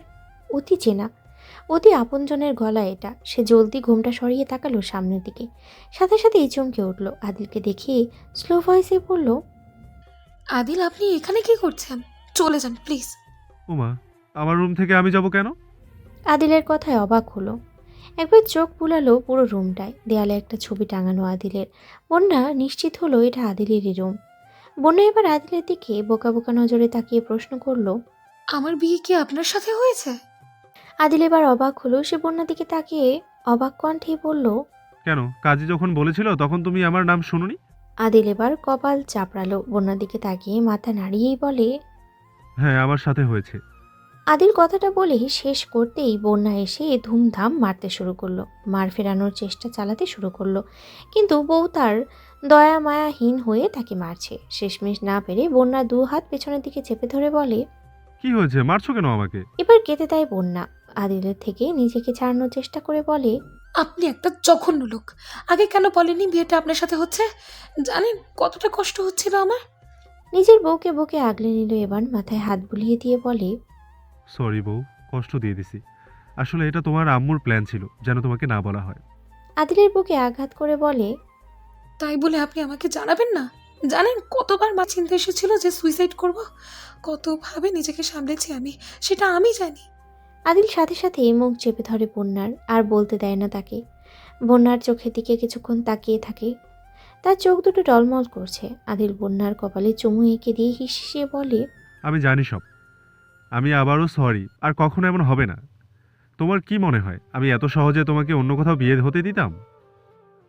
অতি চেনা, অতি আপনজনের গলা এটা। সে জলদি ঘুমটা সরিয়ে তাকালো সামনের দিকে। সাথে সাথে এই চমকে উঠল। আদিলকে দেখিয়ে স্লো ভয়েসে বলল, আদিল, আপনি এখানে কি করছেন? চলে যান প্লিজ। ওমা, আমার রুম থেকে আমি যাব কেন? আদিলের কথায় অবাক হলো। একবার চোখ বুলালো পুরো রুমটায়। দেয়ালে একটা ছবি টাঙানো আদিলের। বন্যা নিশ্চিত হলো এটা আদিলেরই রুম। বন্যা এবার আদিলের দিকে বোকা বোকা নজরে তাকিয়ে প্রশ্ন করলো, আমার বিয়ে কি আপনার সাথে হয়েছে? আদিল এবার অবাক হলো। সে বন্যার দিকে তাকিয়ে অবাক কণ্ঠে বলল, কেন? কাজী যখন বলেছিল তখন তুমি আমার নাম শুনোনি? আদিল এবার কপাল চাপড়ালো। বন্যার দিকে তাকিয়ে মাথা নাড়িয়েই বলে, হ্যাঁ, আমার সাথে হয়েছে। আদিল কথাটা বলে শেষ করতেই বন্যা এসে ধুমধাম মারতে শুরু করলো। মার ফেরানোর চেষ্টা চালাতে শুরু করলো, কিন্তু বউ তার দয়া মায়াহীন হয়ে তাকে মারছে। শেষমেশ না পেরে বন্যা দু হাত পেছনের দিকে চেপে ধরে বলে, কি হয়েছে? মারছো কেন আমাকে? এবার কেঁদে দেয় বন্যা। আদিলের থেকে নিজেকে ছাড়ানোর চেষ্টা করে বলে, আপনি একটা জঘন্য লোক। আগে কেন বলেনি বিয়েটা আপনার সাথে হচ্ছে? জানেন কতটা কষ্ট হচ্ছিল আমার? নিজের বউকে বুকে আগলে নিল। এবার মাথায় হাত বুলিয়ে দিয়ে বলে, সরি বউ, কষ্ট দিয়ে দিছি। আসলে এটা তোমার আম্মুর প্ল্যান ছিল, যেন তোমাকে না বলা হয়। আদিলের বুকে আঘাত করে বলে, তাই বলে আপনি আমাকে জানাবেন না? জানেন কতবার মা চিন্তা এসেছিল যে সুইসাইড করব? কতভাবে নিজেকে সামলেছি আমি, সেটা আমি জানি। আদিল সাথে সাথে মুখ চেপে ধরে বন্যার, আর বলতে দেয় না তাকে। বন্যার চোখের দিকে কিছুক্ষণ তাকিয়ে থাকে। তার চোখ দুটো টলমল করছে। আদিল বন্যার কপালে চুমু এঁকে দিয়ে হিসিয়ে বলে, আমি জানি সব। আমি আবারও সরি, আর কখনো এমন হবে না। তোমার কি মনে হয় আমি এত সহজে তোমাকে অন্য কোথাও বিয়ে হতে দিতাম?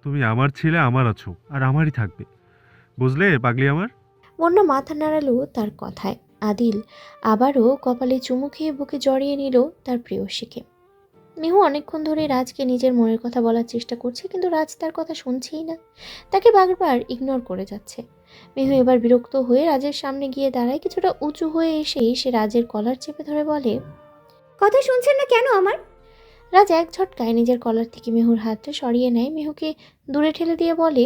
তুমি আমার ছেলে, আমার আছো, আর আমারই থাকবে। বুঝলে পাগলি আমার? বন্যা মাথা নাড়ালো তার কথায়। আদিল আবারও কপালে চুমু খেয়ে বুকে জড়িয়ে নিল তার প্রেয়সীকে। মিহু অনেকক্ষণ ধরে রাজকে নিজের মনের কথা বলার চেষ্টা করছে, কিন্তু রাজ তার কথা শুনছেই না, তাকে বারবার ইগনোর করে যাচ্ছে। মিহু এবার বিরক্ত হয়ে রাজের সামনে গিয়ে দাঁড়ায়। কিছুটা উঁচু হয়ে এসেই সে রাজের কলার চেপে ধরে বলে, কথা শুনছেন না কেন আমার? রাজ এক ঝটকায় নিজের কলার থেকে মিহুর হাতটা সরিয়ে নেয়, মিহুকে দূরে ঠেলে দিয়ে বলে,